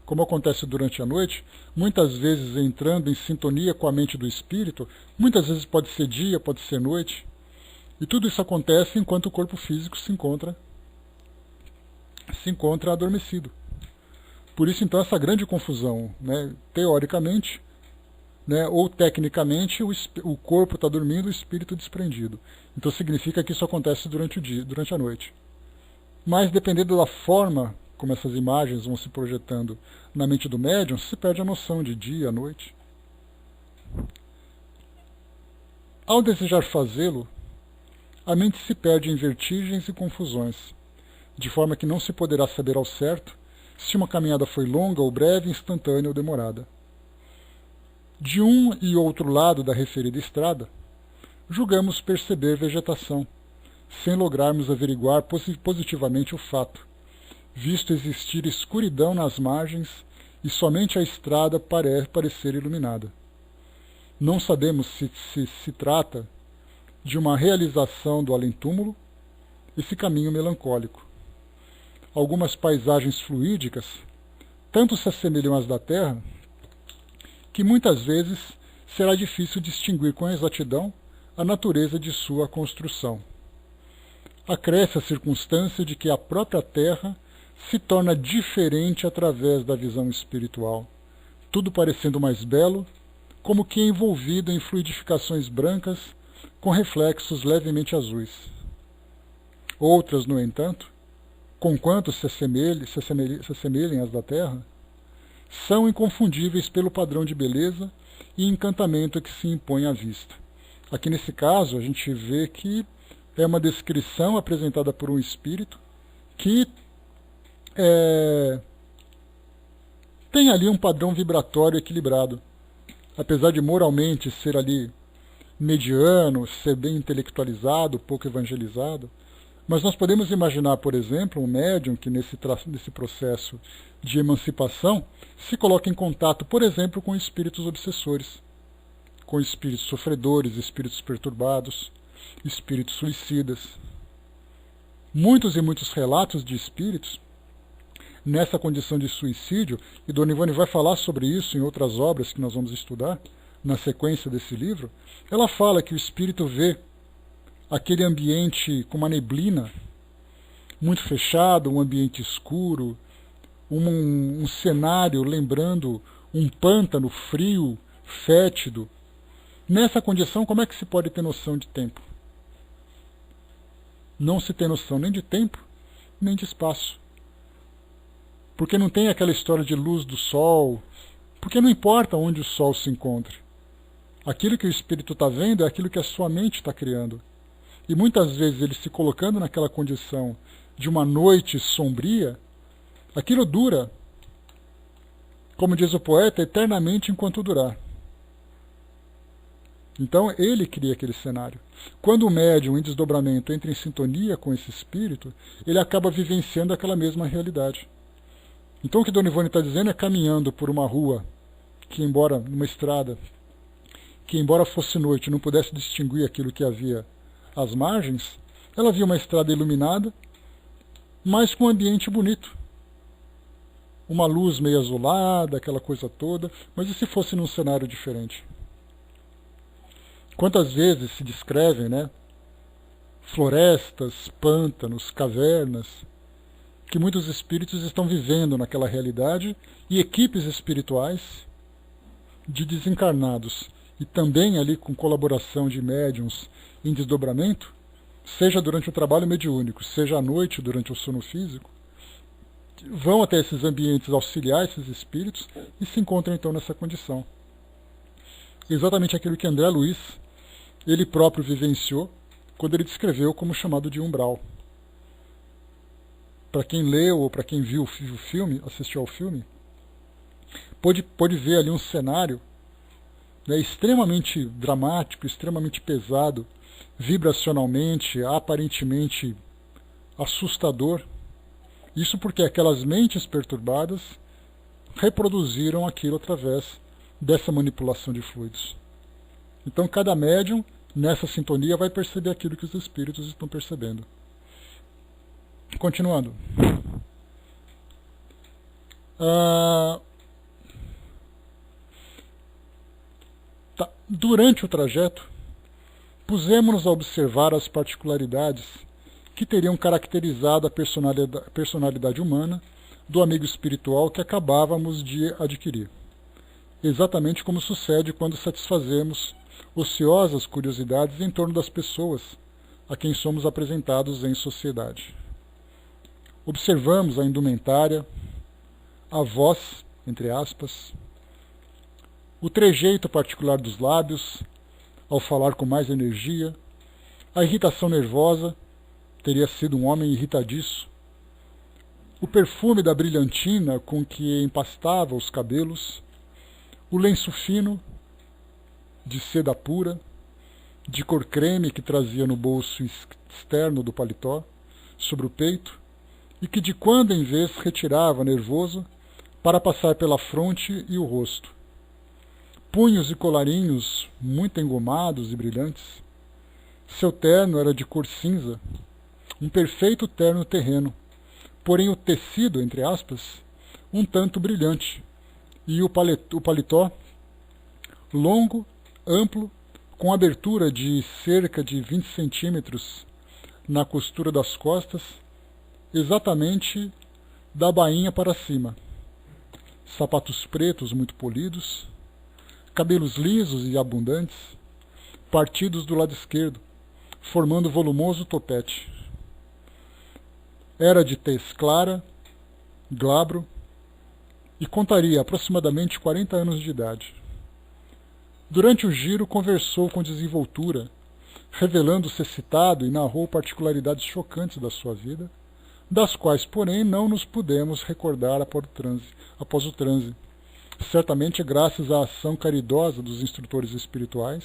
Como acontece durante a noite, muitas vezes entrando em sintonia com a mente do espírito, muitas vezes pode ser dia, pode ser noite, e tudo isso acontece enquanto o corpo físico se encontra adormecido. Por isso, então, essa grande confusão, né? Teoricamente, né, ou tecnicamente, o corpo está dormindo, o espírito desprendido. Então significa que isso acontece durante o dia, durante a noite. Mas, dependendo da forma como essas imagens vão se projetando na mente do médium, se perde a noção de dia, noite. Ao desejar fazê-lo, a mente se perde em vertigens e confusões, de forma que não se poderá saber ao certo se uma caminhada foi longa ou breve, instantânea ou demorada. De um e outro lado da referida estrada, julgamos perceber vegetação, sem lograrmos averiguar positivamente o fato, visto existir escuridão nas margens e somente a estrada parecer iluminada. Não sabemos se se trata de uma realização do além-túmulo, esse caminho melancólico. Algumas paisagens fluídicas tanto se assemelham às da Terra, que muitas vezes será difícil distinguir com exatidão a natureza de sua construção. Acresce a circunstância de que a própria Terra se torna diferente através da visão espiritual, tudo parecendo mais belo, como que envolvido em fluidificações brancas com reflexos levemente azuis. Outras, no entanto, conquanto se assemelhem às da Terra, são inconfundíveis pelo padrão de beleza e encantamento que se impõe à vista. Aqui nesse caso, a gente vê que é uma descrição apresentada por um espírito que tem ali um padrão vibratório equilibrado. Apesar de moralmente ser ali mediano, ser bem intelectualizado, pouco evangelizado, mas nós podemos imaginar, por exemplo, um médium que nesse processo de emancipação se coloca em contato, por exemplo, com espíritos obsessores, com espíritos sofredores, espíritos perturbados, espíritos suicidas. Muitos e muitos relatos de espíritos nessa condição de suicídio, e Dona Ivone vai falar sobre isso em outras obras que nós vamos estudar na sequência desse livro. Ela fala que o espírito vê aquele ambiente com uma neblina muito fechado, um ambiente escuro, um cenário lembrando um pântano frio, fétido. Nessa condição, como é que se pode ter noção de tempo? Não se tem noção nem de tempo, nem de espaço. Porque não tem aquela história de luz do sol, porque não importa onde o sol se encontre. Aquilo que o espírito está vendo é aquilo que a sua mente está criando. E muitas vezes ele se colocando naquela condição de uma noite sombria, aquilo dura, como diz o poeta, eternamente enquanto durar. Então ele cria aquele cenário. Quando o médium em desdobramento entra em sintonia com esse espírito, ele acaba vivenciando aquela mesma realidade. Então o que Dona Ivone está dizendo é caminhando por uma rua, numa estrada, que embora fosse noite não pudesse distinguir aquilo que havia às margens, ela via uma estrada iluminada, mas com um ambiente bonito. Uma luz meio azulada, aquela coisa toda, mas e se fosse num cenário diferente? Quantas vezes se descrevem, florestas, pântanos, cavernas, que muitos espíritos estão vivendo naquela realidade, e equipes espirituais de desencarnados, e também ali com colaboração de médiuns em desdobramento, seja durante o trabalho mediúnico, seja à noite durante o sono físico, vão até esses ambientes auxiliar esses espíritos e se encontram então nessa condição. Exatamente aquilo que André Luiz, ele próprio vivenciou quando ele descreveu como chamado de umbral. Para quem leu ou para quem viu o filme, assistiu ao filme, pôde ver ali um cenário extremamente dramático, extremamente pesado, vibracionalmente, aparentemente assustador. Isso porque aquelas mentes perturbadas reproduziram aquilo através dessa manipulação de fluidos. Então cada médium, nessa sintonia, vai perceber aquilo que os espíritos estão percebendo. Continuando. Durante o trajeto, pusemos-nos a observar as particularidades que teriam caracterizado a personalidade humana do amigo espiritual que acabávamos de adquirir. Exatamente como sucede quando satisfazemos ociosas curiosidades em torno das pessoas a quem somos apresentados em sociedade. Observamos a indumentária, a voz, entre aspas, o trejeito particular dos lábios, ao falar com mais energia, a irritação nervosa, teria sido um homem irritadiço, o perfume da brilhantina com que empastava os cabelos, o lenço fino, de seda pura, de cor creme que trazia no bolso externo do paletó, sobre o peito, e que de quando em vez retirava nervoso para passar pela fronte e o rosto. Punhos e colarinhos muito engomados e brilhantes. Seu terno era de cor cinza, um perfeito terno terreno, porém o tecido, entre aspas, um tanto brilhante, e o paletó longo, amplo, com abertura de cerca de 20 centímetros na costura das costas, exatamente da bainha para cima. Sapatos pretos muito polidos, cabelos lisos e abundantes, partidos do lado esquerdo, formando volumoso topete. Era de tez clara, glabro, e contaria aproximadamente 40 anos de idade. Durante o giro, conversou com desenvoltura, revelando-se excitado e narrou particularidades chocantes da sua vida, das quais, porém, não nos pudemos recordar após o transe, certamente graças à ação caridosa dos instrutores espirituais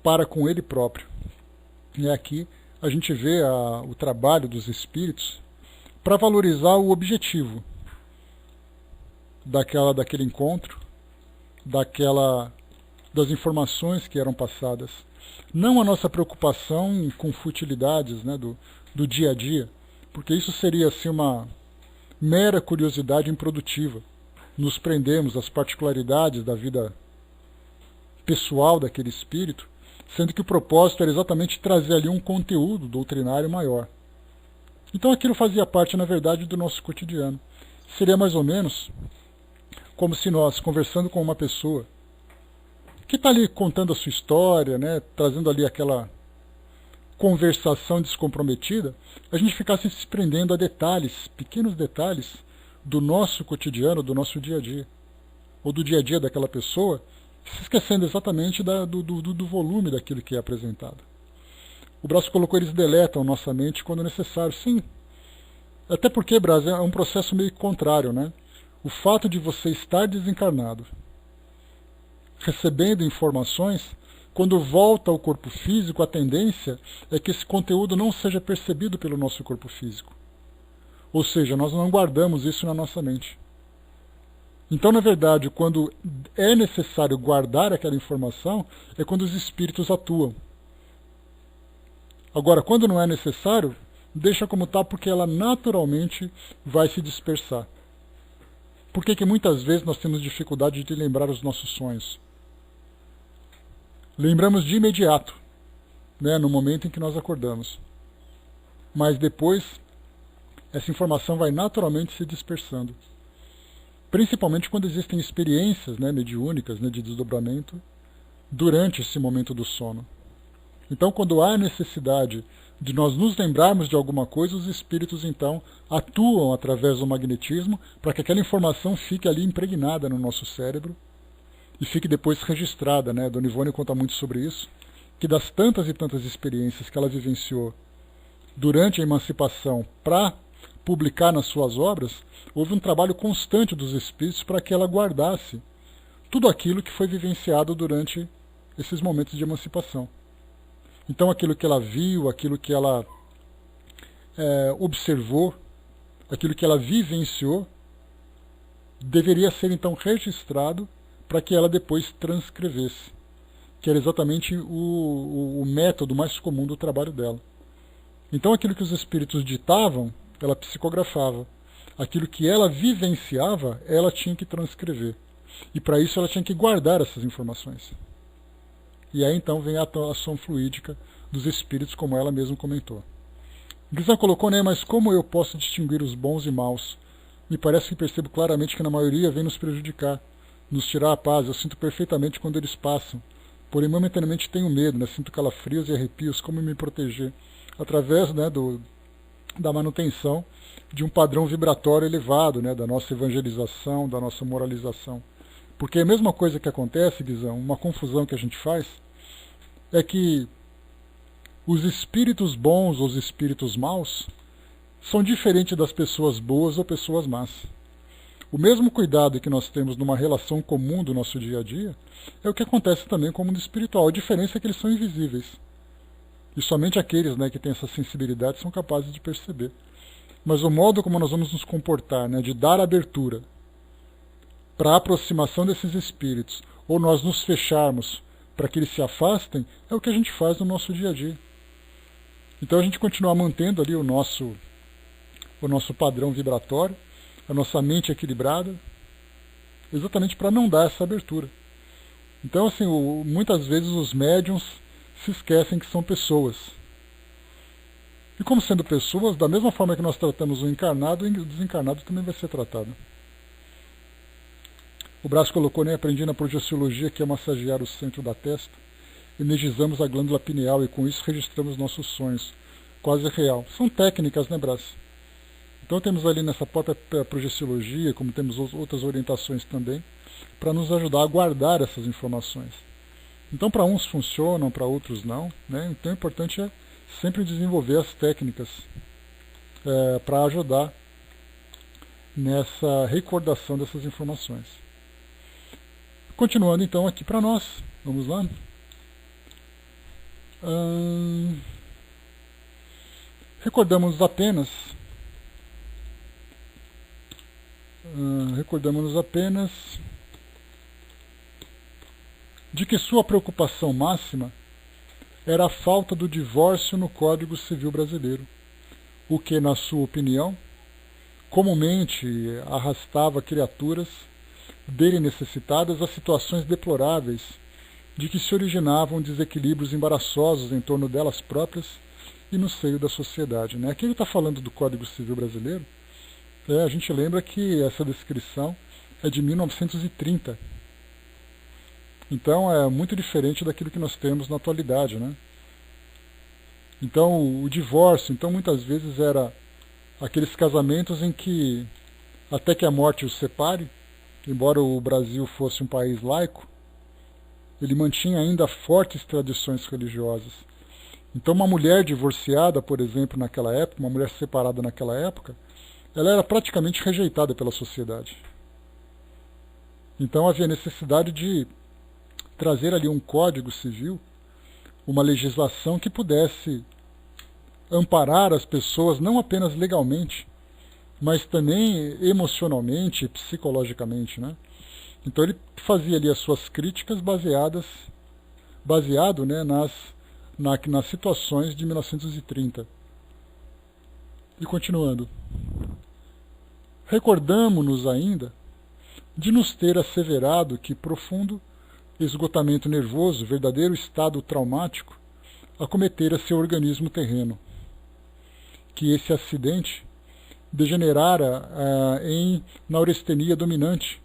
para com ele próprio. E aqui a gente vê o trabalho dos espíritos para valorizar o objetivo daquele encontro, das informações que eram passadas. Não a nossa preocupação com futilidades, né, do dia a dia, porque isso seria assim, uma mera curiosidade improdutiva. Nos prendemos às particularidades da vida pessoal daquele espírito, sendo que o propósito era exatamente trazer ali um conteúdo doutrinário maior. Então aquilo fazia parte, na verdade, do nosso cotidiano. Seria mais ou menos como se nós, conversando com uma pessoa que está ali contando a sua história, né, trazendo ali aquela conversação descomprometida, a gente ficasse se prendendo a detalhes, pequenos detalhes do nosso cotidiano, do nosso dia a dia, ou do dia a dia daquela pessoa, se esquecendo exatamente do volume daquilo que é apresentado. O Braço colocou, eles deletam nossa mente quando necessário. Sim, até porque, Brás, é um processo meio contrário, né? O fato de você estar desencarnado, recebendo informações, quando volta ao corpo físico, a tendência é que esse conteúdo não seja percebido pelo nosso corpo físico. Ou seja, nós não guardamos isso na nossa mente. Então, na verdade, quando é necessário guardar aquela informação, é quando os espíritos atuam. Agora, quando não é necessário, deixa como está, porque ela naturalmente vai se dispersar. Por que muitas vezes nós temos dificuldade de lembrar os nossos sonhos? Lembramos de imediato, né, no momento em que nós acordamos. Mas depois, essa informação vai naturalmente se dispersando. Principalmente quando existem experiências, né, mediúnicas, né, de desdobramento durante esse momento do sono. Então, quando há necessidade de nós nos lembrarmos de alguma coisa, os espíritos, então, atuam através do magnetismo para que aquela informação fique ali impregnada no nosso cérebro e fique depois registrada, né? Dona Ivone conta muito sobre isso, que das tantas e tantas experiências que ela vivenciou durante a emancipação para publicar nas suas obras, houve um trabalho constante dos espíritos para que ela guardasse tudo aquilo que foi vivenciado durante esses momentos de emancipação. Então aquilo que ela viu, aquilo que ela observou, aquilo que ela vivenciou, deveria ser então registrado para que ela depois transcrevesse, que era exatamente o método mais comum do trabalho dela. Então aquilo que os espíritos ditavam, ela psicografava. Aquilo que ela vivenciava, ela tinha que transcrever. E para isso ela tinha que guardar essas informações. E aí então vem a ação fluídica dos espíritos, como ela mesma comentou. Guizan colocou, né, mas como eu posso distinguir os bons e maus? Me parece que percebo claramente que na maioria vem nos prejudicar, nos tirar a paz. Eu sinto perfeitamente quando eles passam. Porém, momentaneamente tenho medo, né? Sinto calafrios e arrepios. Como me proteger? Através, né, da manutenção de um padrão vibratório elevado, né, da nossa evangelização, da nossa moralização. Porque a mesma coisa que acontece, Guizão, uma confusão que a gente faz, é que os espíritos bons ou os espíritos maus são diferentes das pessoas boas ou pessoas más. O mesmo cuidado que nós temos numa relação comum do nosso dia a dia é o que acontece também com o mundo espiritual. A diferença é que eles são invisíveis. E somente aqueles, né, que têm essa sensibilidade são capazes de perceber. Mas o modo como nós vamos nos comportar, né, de dar abertura para a aproximação desses espíritos, ou nós nos fecharmos para que eles se afastem, é o que a gente faz no nosso dia a dia. Então a gente continua mantendo ali o nosso padrão vibratório, a nossa mente equilibrada, exatamente para não dar essa abertura. Então, assim, muitas vezes os médiums se esquecem que são pessoas. E como sendo pessoas, da mesma forma que nós tratamos o encarnado, o desencarnado também vai ser tratado. O Braço colocou, né, aprendi na projeciologia que é massagear o centro da testa, energizamos a glândula pineal e com isso registramos nossos sonhos. Quase real. São técnicas, né, Braço? Então temos ali nessa própria projeciologia, como temos outras orientações também, para nos ajudar a guardar essas informações. Então para uns funcionam, para outros não, né? Então o importante é sempre desenvolver as técnicas para ajudar nessa recordação dessas informações. Continuando então aqui para nós, vamos lá. Recordamos apenas de que sua preocupação máxima era a falta do divórcio no Código Civil brasileiro, o que, na sua opinião, comumente arrastava criaturas dele necessitadas a situações deploráveis de que se originavam desequilíbrios embaraçosos em torno delas próprias e no seio da sociedade. Né? Aqui ele está falando do Código Civil brasileiro. A gente lembra que essa descrição é de 1930. Então é muito diferente daquilo que nós temos na atualidade, né? Então o divórcio, então muitas vezes era aqueles casamentos em que até que a morte os separe, embora o Brasil fosse um país laico, ele mantinha ainda fortes tradições religiosas. Então uma mulher divorciada, por exemplo, naquela época, uma mulher separada naquela época, ela era praticamente rejeitada pela sociedade. Então havia necessidade de trazer ali um código civil, uma legislação que pudesse amparar as pessoas não apenas legalmente, mas também emocionalmente e psicologicamente, né? Então ele fazia ali as suas críticas baseado, né, nas situações de 1930. E continuando. Recordamo-nos ainda de nos ter asseverado que profundo esgotamento nervoso, verdadeiro estado traumático, acometera seu organismo terreno, que esse acidente degenerara em neurastenia dominante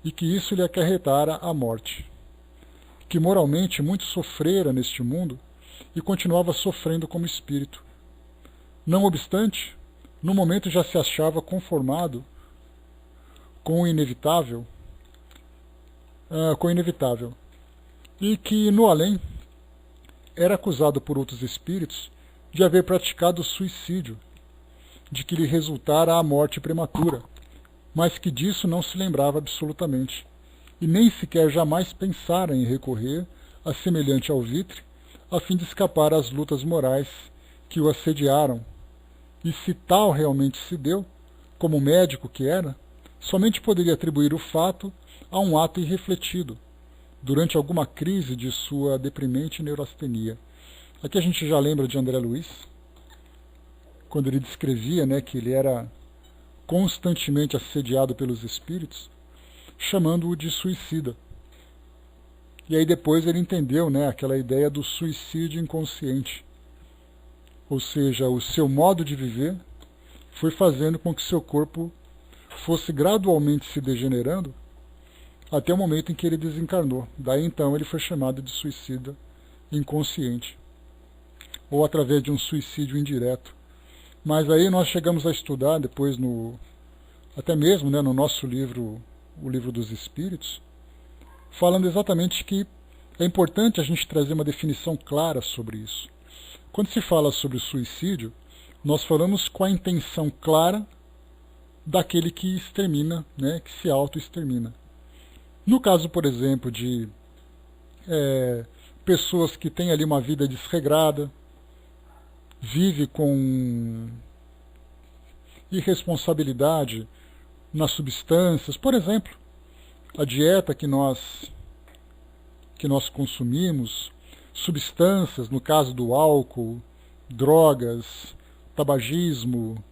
e que isso lhe acarretara a morte, que moralmente muito sofrera neste mundo e continuava sofrendo como espírito. Não obstante, no momento já se achava conformado com o inevitável, e que no além era acusado por outros espíritos de haver praticado suicídio, de que lhe resultara a morte prematura, mas que disso não se lembrava absolutamente, e nem sequer jamais pensara em recorrer a semelhante alvitre, a fim de escapar às lutas morais que o assediaram, e se tal realmente se deu, como médico que era, somente poderia atribuir o fato a um ato irrefletido, durante alguma crise de sua deprimente neurastenia. Aqui a gente já lembra de André Luiz, quando ele descrevia, né, que ele era constantemente assediado pelos espíritos, chamando-o de suicida. E aí depois ele entendeu, né, aquela ideia do suicídio inconsciente. Ou seja, o seu modo de viver foi fazendo com que seu corpo fosse gradualmente se degenerando até o momento em que ele desencarnou. Daí então ele foi chamado de suicida inconsciente, ou através de um suicídio indireto. Mas aí nós chegamos a estudar depois, até mesmo, né, no nosso livro, o Livro dos Espíritos, falando exatamente que é importante a gente trazer uma definição clara sobre isso. Quando se fala sobre o suicídio, nós falamos com a intenção clara daquele que extermina, né, que se auto-extermina. No caso, por exemplo, de pessoas que têm ali uma vida desregrada, vive com irresponsabilidade nas substâncias, por exemplo, a dieta que nós consumimos, substâncias, no caso do álcool, drogas, tabagismo,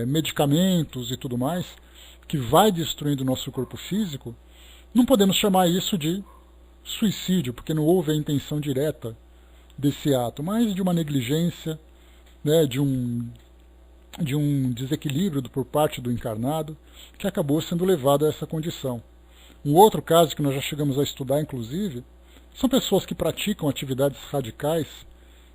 medicamentos e tudo mais, que vai destruindo o nosso corpo físico, não podemos chamar isso de suicídio, porque não houve a intenção direta desse ato, mas de uma negligência, né, de um desequilíbrio por parte do encarnado, que acabou sendo levado a essa condição. Um outro caso que nós já chegamos a estudar, inclusive, são pessoas que praticam atividades radicais,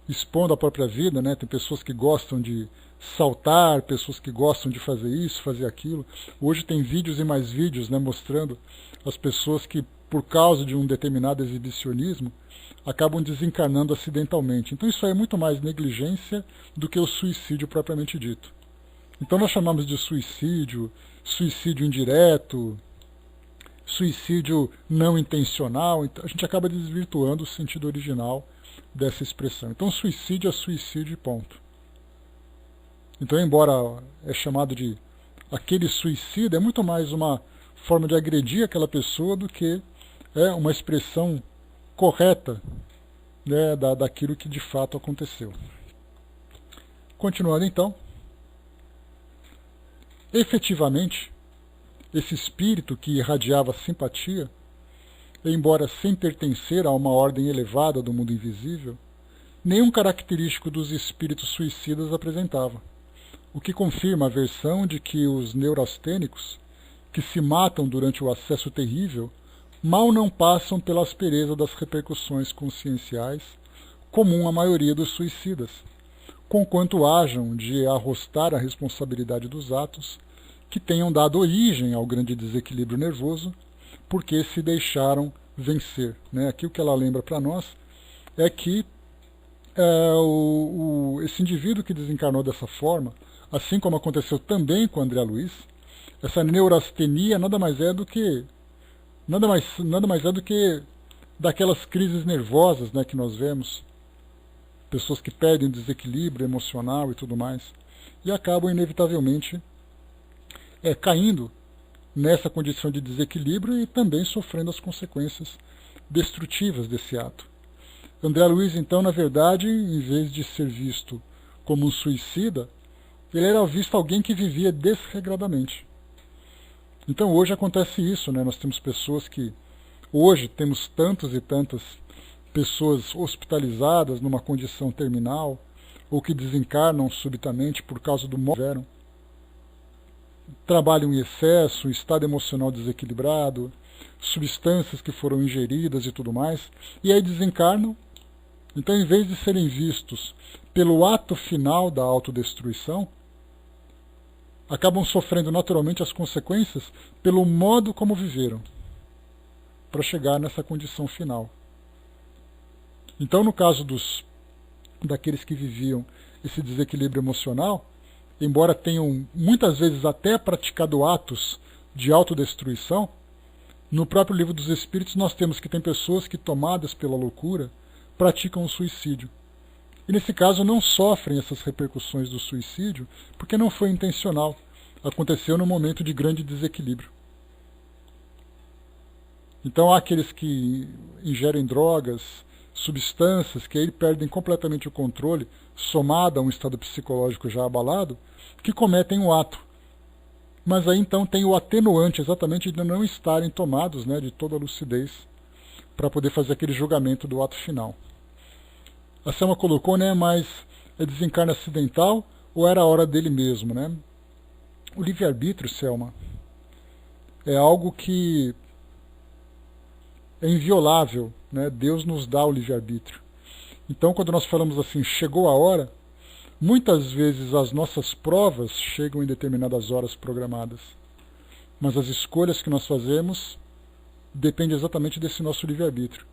expondo a própria vida, né? Tem pessoas que gostam de saltar, pessoas que gostam de fazer isso, fazer aquilo. Hoje tem vídeos e mais vídeos, né, mostrando as pessoas que, por causa de um determinado exibicionismo, acabam desencarnando acidentalmente. Então isso aí é muito mais negligência do que o suicídio propriamente dito. Então nós chamamos de suicídio, suicídio indireto, suicídio não intencional. Então a gente acaba desvirtuando o sentido original dessa expressão. Então suicídio é suicídio e ponto. Então, embora é chamado de aquele suicida, é muito mais uma forma de agredir aquela pessoa do que uma expressão correta, né, daquilo que de fato aconteceu. Continuando então, efetivamente, esse espírito que irradiava simpatia, embora sem pertencer a uma ordem elevada do mundo invisível, nenhum característico dos espíritos suicidas apresentava, o que confirma a versão de que os neurastênicos, que se matam durante o acesso terrível, mal não passam pela aspereza das repercussões conscienciais, comum à maioria dos suicidas, conquanto hajam de arrostar a responsabilidade dos atos que tenham dado origem ao grande desequilíbrio nervoso, porque se deixaram vencer. Né? Aqui o que ela lembra para nós é que esse indivíduo que desencarnou dessa forma, assim como aconteceu também com André Luiz, essa neurastenia nada mais é do que daquelas crises nervosas, né, que nós vemos, pessoas que perdem desequilíbrio emocional e tudo mais, e acabam inevitavelmente caindo nessa condição de desequilíbrio e também sofrendo as consequências destrutivas desse ato. André Luiz, então, na verdade, em vez de ser visto como um suicida, ele era visto alguém que vivia desregradamente. Então hoje acontece isso, né? Nós temos pessoas que, hoje temos tantas e tantas pessoas hospitalizadas numa condição terminal, ou que desencarnam subitamente por causa do mal que tiveram. Trabalham em excesso, estado emocional desequilibrado, substâncias que foram ingeridas e tudo mais, e aí desencarnam. Então, em vez de serem vistos pelo ato final da autodestruição, acabam sofrendo naturalmente as consequências pelo modo como viveram, para chegar nessa condição final. Então, no caso daqueles que viviam esse desequilíbrio emocional, embora tenham muitas vezes até praticado atos de autodestruição, no próprio Livro dos Espíritos nós temos que tem pessoas que, tomadas pela loucura, praticam o suicídio. E nesse caso não sofrem essas repercussões do suicídio porque não foi intencional. Aconteceu num momento de grande desequilíbrio. Então há aqueles que ingerem drogas, substâncias, que aí perdem completamente o controle, somado a um estado psicológico já abalado, que cometem o ato. Mas aí então tem o atenuante exatamente de não estarem tomados, né, de toda a lucidez para poder fazer aquele julgamento do ato final. A Selma colocou, né, mas é desencarne acidental ou era a hora dele mesmo, né? O livre-arbítrio, Selma, é algo que é inviolável, né? Deus nos dá o livre-arbítrio. Então, quando nós falamos assim, chegou a hora, muitas vezes as nossas provas chegam em determinadas horas programadas. Mas as escolhas que nós fazemos dependem exatamente desse nosso livre-arbítrio.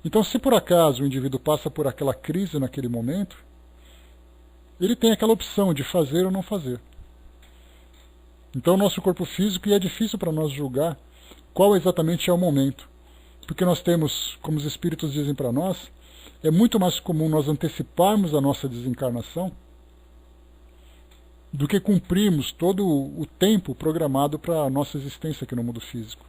Então, se por acaso o indivíduo passa por aquela crise naquele momento, ele tem aquela opção de fazer ou não fazer. Então, o nosso corpo físico, e é difícil para nós julgar qual exatamente é o momento. Porque nós temos, como os espíritos dizem para nós, é muito mais comum nós anteciparmos a nossa desencarnação do que cumprirmos todo o tempo programado para a nossa existência aqui no mundo físico.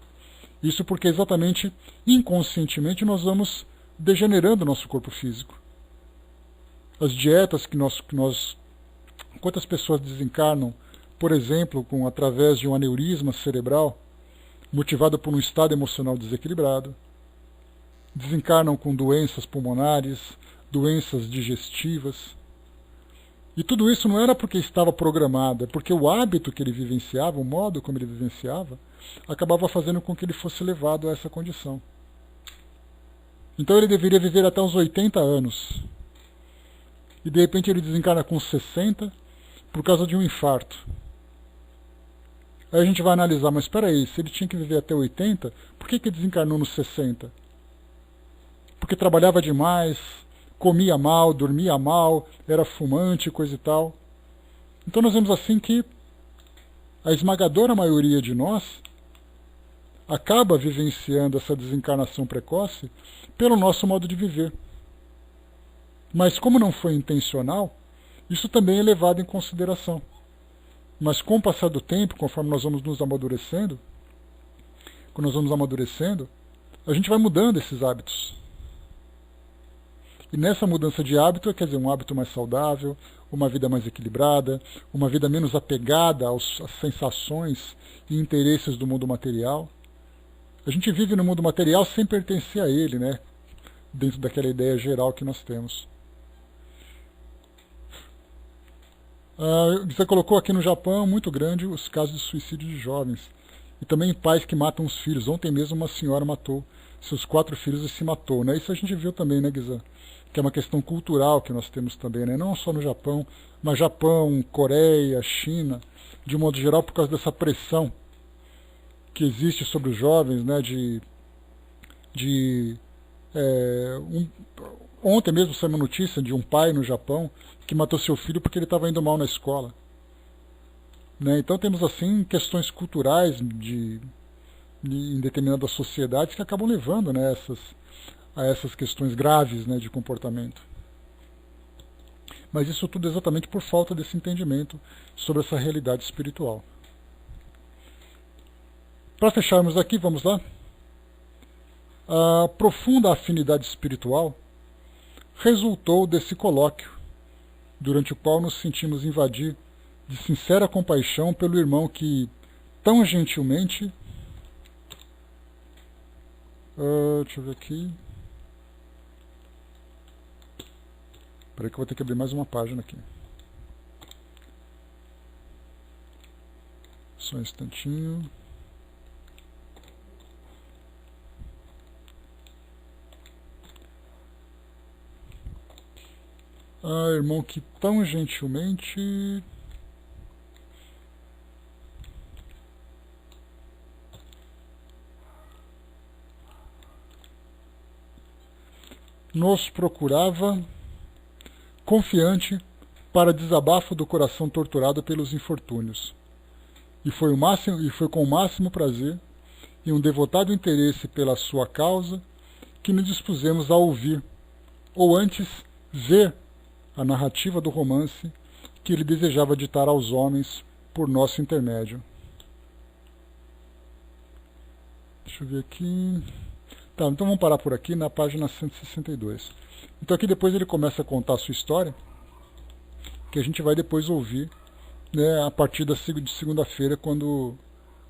Isso porque exatamente inconscientemente nós vamos degenerando o nosso corpo físico. As dietas que nós quantas pessoas desencarnam, por exemplo, através de um aneurisma cerebral, motivado por um estado emocional desequilibrado, desencarnam com doenças pulmonares, doenças digestivas. E tudo isso não era porque estava programado, é porque o hábito que ele vivenciava, o modo como ele vivenciava, acabava fazendo com que ele fosse levado a essa condição. Então ele deveria viver até os 80 anos. E de repente ele desencarna com 60, por causa de um infarto. Aí a gente vai analisar, mas espera aí, se ele tinha que viver até 80, por que desencarnou nos 60? Porque trabalhava demais, comia mal, dormia mal, era fumante, coisa e tal. Então nós vemos assim que a esmagadora maioria de nós acaba vivenciando essa desencarnação precoce pelo nosso modo de viver. Mas como não foi intencional, isso também é levado em consideração. Mas com o passar do tempo, conforme nós vamos nos amadurecendo, quando nós vamos amadurecendo, a gente vai mudando esses hábitos. E nessa mudança de hábito, quer dizer, um hábito mais saudável, uma vida mais equilibrada, uma vida menos apegada às sensações e interesses do mundo material. A gente vive no mundo material sem pertencer a ele, né? Dentro daquela ideia geral que nós temos. Você colocou aqui no Japão, muito grande, os casos de suicídio de jovens. E também pais que matam os filhos. Ontem mesmo uma senhora matou seus 4 filhos e se matou, né? Isso a gente viu também, né, Guizan? Que é uma questão cultural que nós temos também, né? Não só no Japão, mas Japão, Coreia, China, de um modo geral, por causa dessa pressão que existe sobre os jovens, né? Ontem mesmo saiu uma notícia de um pai no Japão que matou seu filho porque ele estava indo mal na escola. Né? Então temos assim questões culturais em determinadas sociedades que acabam levando, né, a essas questões graves, né, de comportamento. Mas isso tudo exatamente por falta desse entendimento sobre essa realidade espiritual. Para fecharmos aqui, vamos lá? A profunda afinidade espiritual resultou desse colóquio, durante o qual nos sentimos invadir de sincera compaixão pelo irmão que, tão gentilmente... deixa eu ver aqui... Espera aí que eu vou ter que abrir mais uma página aqui. Só um instantinho... irmão que tão gentilmente nos procurava, confiante, para desabafo do coração torturado pelos infortúnios. E foi com o máximo prazer e um devotado interesse pela sua causa que nos dispusemos a ouvir, ou antes, ver a narrativa do romance que ele desejava ditar aos homens por nosso intermédio. Deixa eu ver aqui... Tá, então vamos parar por aqui na página 162. Então aqui depois ele começa a contar a sua história, que a gente vai depois ouvir, né, a partir de segunda-feira, quando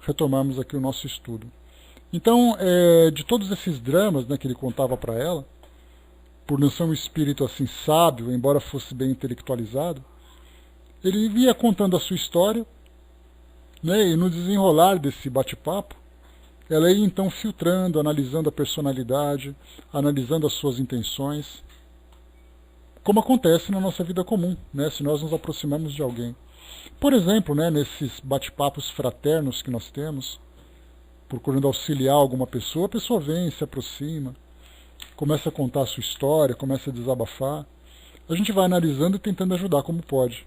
retomarmos aqui o nosso estudo. Então, de todos esses dramas, né, que ele contava para ela, por não ser um espírito assim sábio, embora fosse bem intelectualizado, ele ia contando a sua história, né, e no desenrolar desse bate-papo, ela ia então filtrando, analisando a personalidade, analisando as suas intenções, como acontece na nossa vida comum, né, se nós nos aproximamos de alguém. Por exemplo, né, nesses bate-papos fraternos que nós temos, procurando auxiliar alguma pessoa, a pessoa vem, se aproxima, começa a contar a sua história, começa a desabafar. A gente vai analisando e tentando ajudar como pode.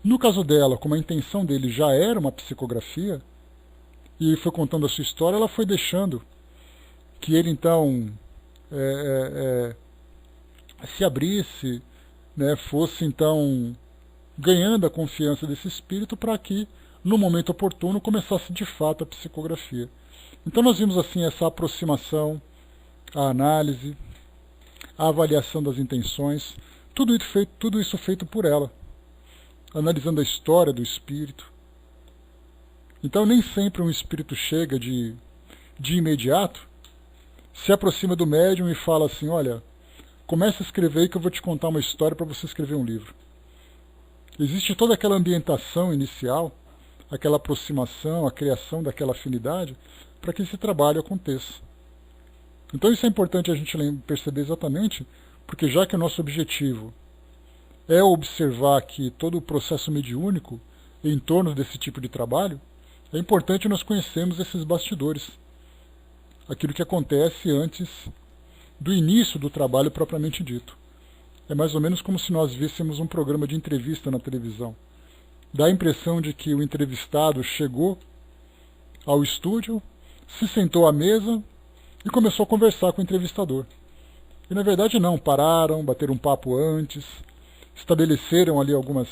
No caso dela, como a intenção dele já era uma psicografia, e foi contando a sua história, ela foi deixando que ele então se abrisse, né, fosse então ganhando a confiança desse espírito para que, no momento oportuno, começasse de fato a psicografia. Então nós vimos assim essa aproximação, a análise, a avaliação das intenções, tudo isso feito por ela, analisando a história do espírito. Então nem sempre um espírito chega de imediato, se aproxima do médium e fala assim, olha, começa a escrever aí que eu vou te contar uma história para você escrever um livro. Existe toda aquela ambientação inicial, aquela aproximação, a criação daquela afinidade, para que esse trabalho aconteça. Então isso é importante a gente perceber exatamente, porque já que o nosso objetivo é observar que todo o processo mediúnico em torno desse tipo de trabalho, é importante nós conhecermos esses bastidores, aquilo que acontece antes do início do trabalho propriamente dito. É mais ou menos como se nós víssemos um programa de entrevista na televisão. Dá a impressão de que o entrevistado chegou ao estúdio, se sentou à mesa e começou a conversar com o entrevistador. E na verdade não, pararam, bateram um papo antes, estabeleceram ali algumas